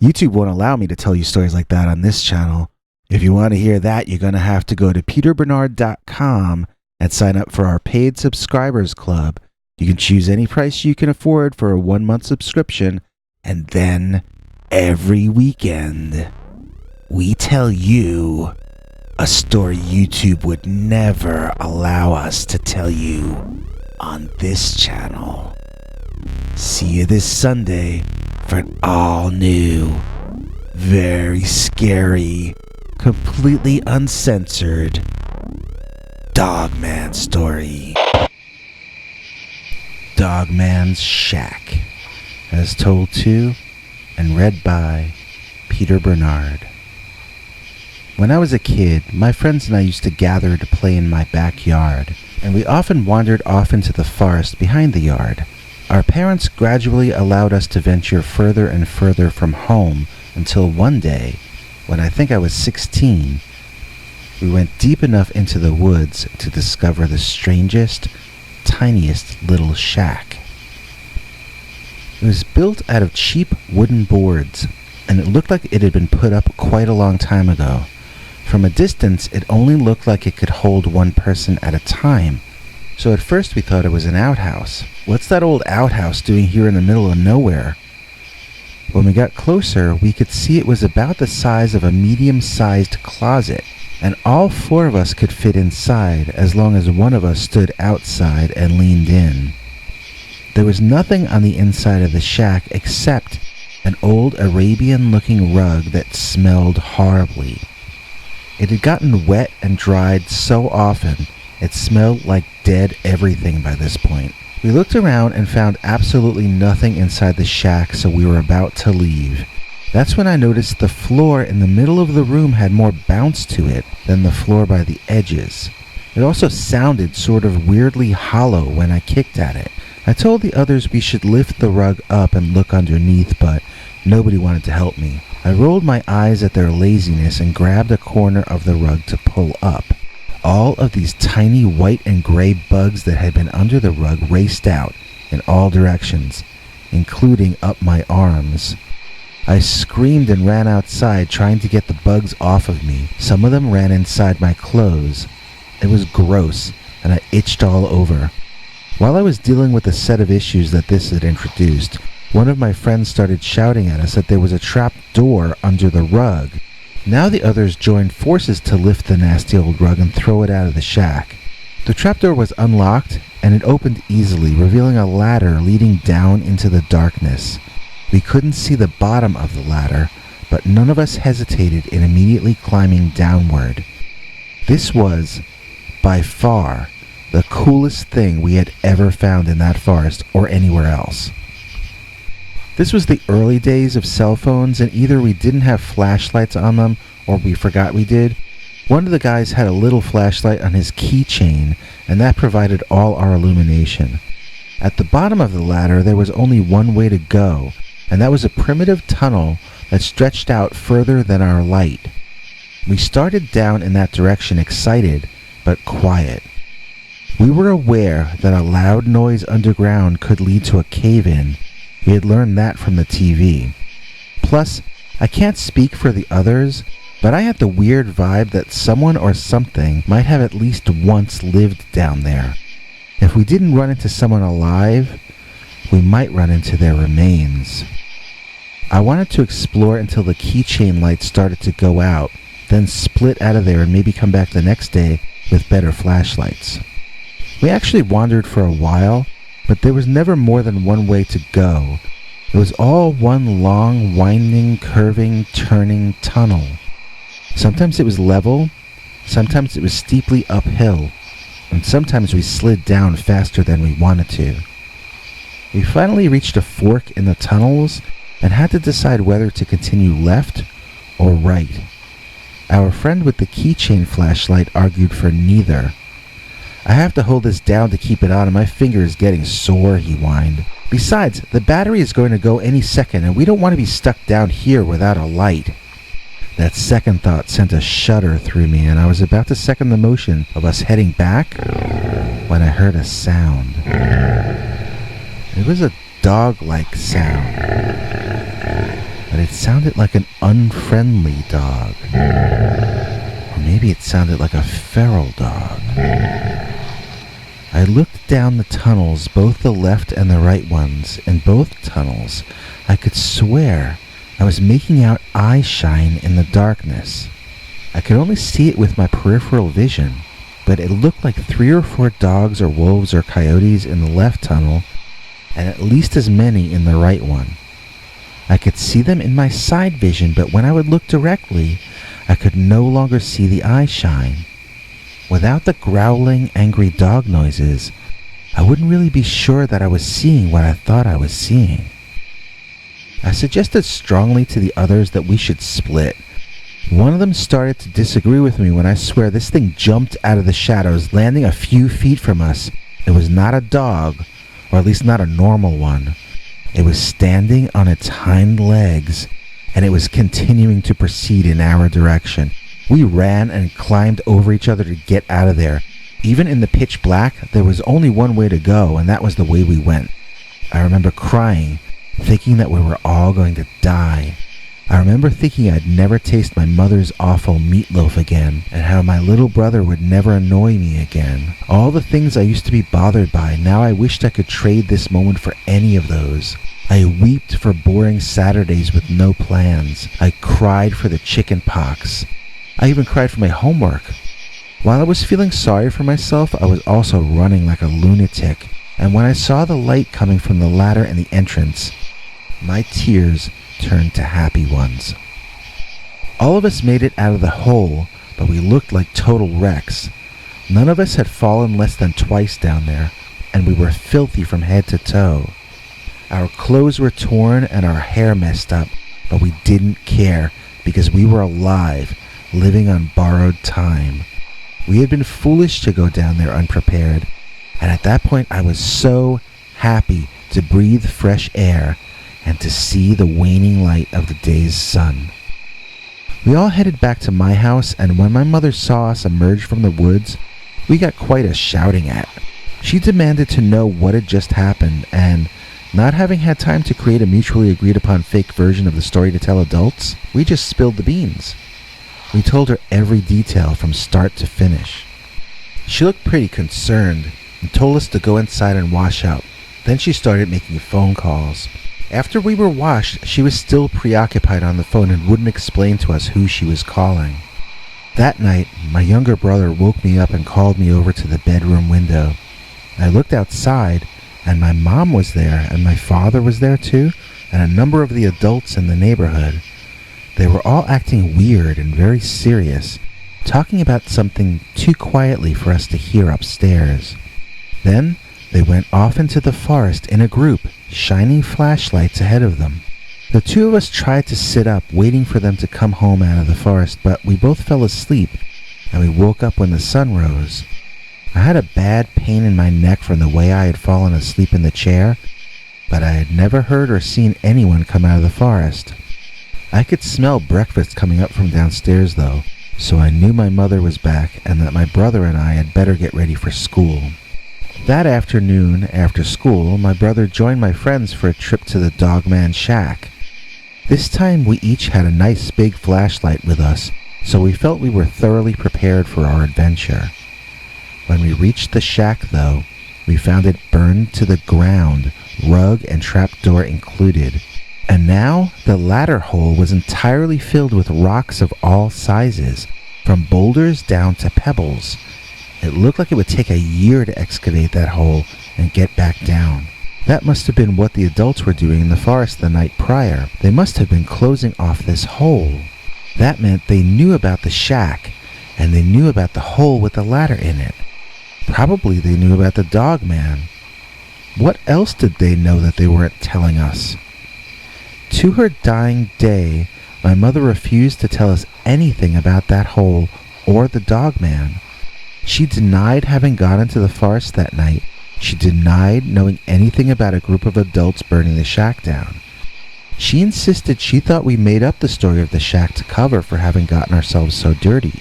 YouTube won't allow me to tell you stories like that on this channel. If you want to hear that, you're going to have to go to peterbernard.com and sign up for our paid subscribers club. You can choose any price you can afford for a 1-month subscription, and then every weekend we tell you a story YouTube would never allow us to tell you on this channel. See you this Sunday for an all-new, very scary, completely uncensored Dogman story. Dogman's Shack, as told to and read by Peter Bernard. When I was a kid, my friends and I used to gather to play in my backyard, and we often wandered off into the forest behind the yard. Our parents gradually allowed us to venture further and further from home until one day, when I think I was 16, we went deep enough into the woods to discover the strangest, tiniest little shack. It was built out of cheap wooden boards, and it looked like it had been put up quite a long time ago. From a distance, it only looked like it could hold one person at a time, so at first we thought it was an outhouse. What's that old outhouse doing here in the middle of nowhere? When we got closer, we could see it was about the size of a medium-sized closet, and all 4 of us could fit inside as long as one of us stood outside and leaned in. There was nothing on the inside of the shack except an old Arabian-looking rug that smelled horribly. It had gotten wet and dried so often, it smelled like dead everything by this point. We looked around and found absolutely nothing inside the shack, so we were about to leave. That's when I noticed the floor in the middle of the room had more bounce to it than the floor by the edges. It also sounded sort of weirdly hollow when I kicked at it. I told the others we should lift the rug up and look underneath, but nobody wanted to help me. I rolled my eyes at their laziness and grabbed a corner of the rug to pull up. All of these tiny white and gray bugs that had been under the rug raced out in all directions, including up my arms. I screamed and ran outside, trying to get the bugs off of me. Some of them ran inside my clothes. It was gross, and I itched all over. While I was dealing with the set of issues that this had introduced, one of my friends started shouting at us that there was a trap door under the rug. Now the others joined forces to lift the nasty old rug and throw it out of the shack. The trapdoor was unlocked, and it opened easily, revealing a ladder leading down into the darkness. We couldn't see the bottom of the ladder, but none of us hesitated in immediately climbing downward. This was, by far, the coolest thing we had ever found in that forest or anywhere else. This was the early days of cell phones, and either we didn't have flashlights on them or we forgot we did. One of the guys had a little flashlight on his keychain, and that provided all our illumination. At the bottom of the ladder, there was only one way to go, and that was a primitive tunnel that stretched out further than our light. We started down in that direction, excited but quiet. We were aware that a loud noise underground could lead to a cave-in. We had learned that from the TV. Plus, I can't speak for the others, but I had the weird vibe that someone or something might have at least once lived down there. If we didn't run into someone alive, we might run into their remains. I wanted to explore until the keychain light started to go out, then split out of there and maybe come back the next day with better flashlights. We actually wandered for a while, but there was never more than one way to go. It was all one long, winding, curving, turning tunnel. Sometimes it was level, sometimes it was steeply uphill, and sometimes we slid down faster than we wanted to. We finally reached a fork in the tunnels and had to decide whether to continue left or right. Our friend with the keychain flashlight argued for neither. "I have to hold this down to keep it on, and my finger is getting sore," he whined. "Besides, the battery is going to go any second, and we don't want to be stuck down here without a light." That second thought sent a shudder through me, and I was about to second the motion of us heading back when I heard a sound. It was a dog-like sound, but it sounded like an unfriendly dog. Or maybe it sounded like a feral dog. I looked down the tunnels, both the left and the right ones. In both tunnels, I could swear I was making out eye shine in the darkness. I could only see it with my peripheral vision, but it looked like 3 or 4 dogs or wolves or coyotes in the left tunnel, and at least as many in the right one. I could see them in my side vision, but when I would look directly, I could no longer see the eye shine. Without the growling, angry dog noises, I wouldn't really be sure that I was seeing what I thought I was seeing. I suggested strongly to the others that we should split. One of them started to disagree with me when I swear this thing jumped out of the shadows, landing a few feet from us. It was not a dog, or at least not a normal one. It was standing on its hind legs, and it was continuing to proceed in our direction. We ran and climbed over each other to get out of there. Even in the pitch black, there was only one way to go, and that was the way we went. I remember crying, thinking that we were all going to die. I remember thinking I'd never taste my mother's awful meatloaf again, and how my little brother would never annoy me again. All the things I used to be bothered by, now I wished I could trade this moment for any of those. I wept for boring Saturdays with no plans. I cried for the chicken pox. I even cried for my homework. While I was feeling sorry for myself, I was also running like a lunatic, and when I saw the light coming from the ladder and the entrance, my tears turned to happy ones. All of us made it out of the hole, but we looked like total wrecks. None of us had fallen less than twice down there, and we were filthy from head to toe. Our clothes were torn and our hair messed up, but we didn't care because we were alive, living on borrowed time. We had been foolish to go down there unprepared, and at that point I was so happy to breathe fresh air and to see the waning light of the day's sun. We all headed back to my house, and when my mother saw us emerge from the woods, we got quite a shouting at. She demanded to know what had just happened, and not having had time to create a mutually agreed upon fake version of the story to tell adults, we just spilled the beans. We told her every detail from start to finish. She looked pretty concerned and told us to go inside and wash up. Then she started making phone calls. After we were washed, she was still preoccupied on the phone and wouldn't explain to us who she was calling. That night, my younger brother woke me up and called me over to the bedroom window. I looked outside, and my mom was there, and my father was there too, and a number of the adults in the neighborhood. They were all acting weird and very serious, talking about something too quietly for us to hear upstairs. Then they went off into the forest in a group, shining flashlights ahead of them. The two of us tried to sit up, waiting for them to come home out of the forest, but we both fell asleep, and we woke up when the sun rose. I had a bad pain in my neck from the way I had fallen asleep in the chair, but I had never heard or seen anyone come out of the forest. I could smell breakfast coming up from downstairs, though, so I knew my mother was back and that my brother and I had better get ready for school. That afternoon, after school, my brother joined my friends for a trip to the Dogman shack. This time we each had a nice big flashlight with us, so we felt we were thoroughly prepared for our adventure. When we reached the shack, though, we found it burned to the ground, rug and trapdoor included. And now the ladder hole was entirely filled with rocks of all sizes, from boulders down to pebbles. It looked like it would take a year to excavate that hole and get back down. That must have been what the adults were doing in the forest the night prior. They must have been closing off this hole. That meant they knew about the shack, and they knew about the hole with the ladder in it. Probably they knew about the Dogman. What else did they know that they weren't telling us? To her dying day, my mother refused to tell us anything about that hole or the Dogman. She denied having gone into the forest that night. She denied knowing anything about a group of adults burning the shack down. She insisted she thought we made up the story of the shack to cover for having gotten ourselves so dirty.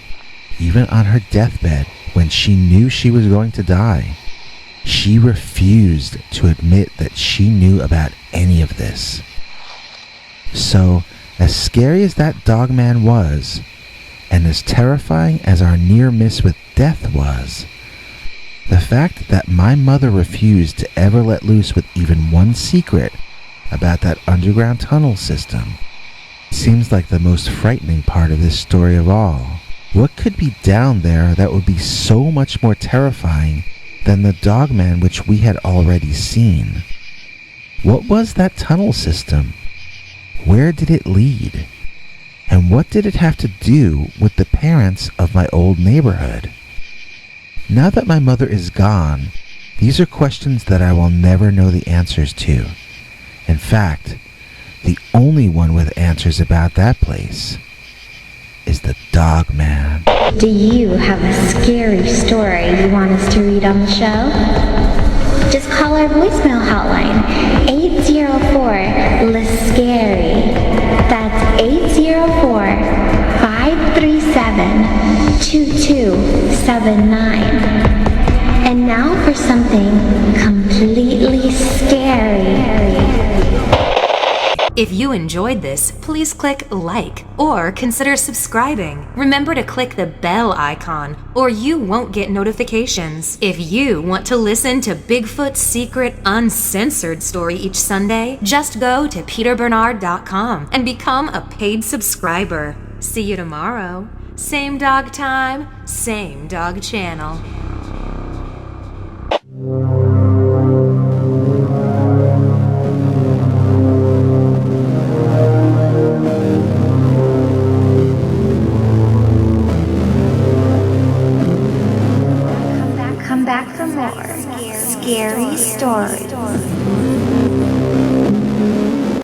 Even on her deathbed, when she knew she was going to die, she refused to admit that she knew about any of this. So, as scary as that Dogman was, and as terrifying as our near miss with death was, the fact that my mother refused to ever let loose with even one secret about that underground tunnel system seems like the most frightening part of this story of all. What could be down there that would be so much more terrifying than the Dogman which we had already seen? What was that tunnel system? Where did it lead? And what did it have to do with the parents of my old neighborhood? Now that my mother is gone, these are questions that I will never know the answers to. In fact, the only one with answers about that place is the Dogman. Do you have a scary story you want us to read on the show? Just call our voicemail hotline, 804-LIST-SCARY. That's 804-537-2279. And now for something completely scary. If you enjoyed this, please click like or consider subscribing. Remember to click the bell icon or you won't get notifications. If you want to listen to Bigfoot's secret uncensored story each Sunday, just go to peterbernard.com and become a paid subscriber. See you tomorrow. Same dog time, same dog channel.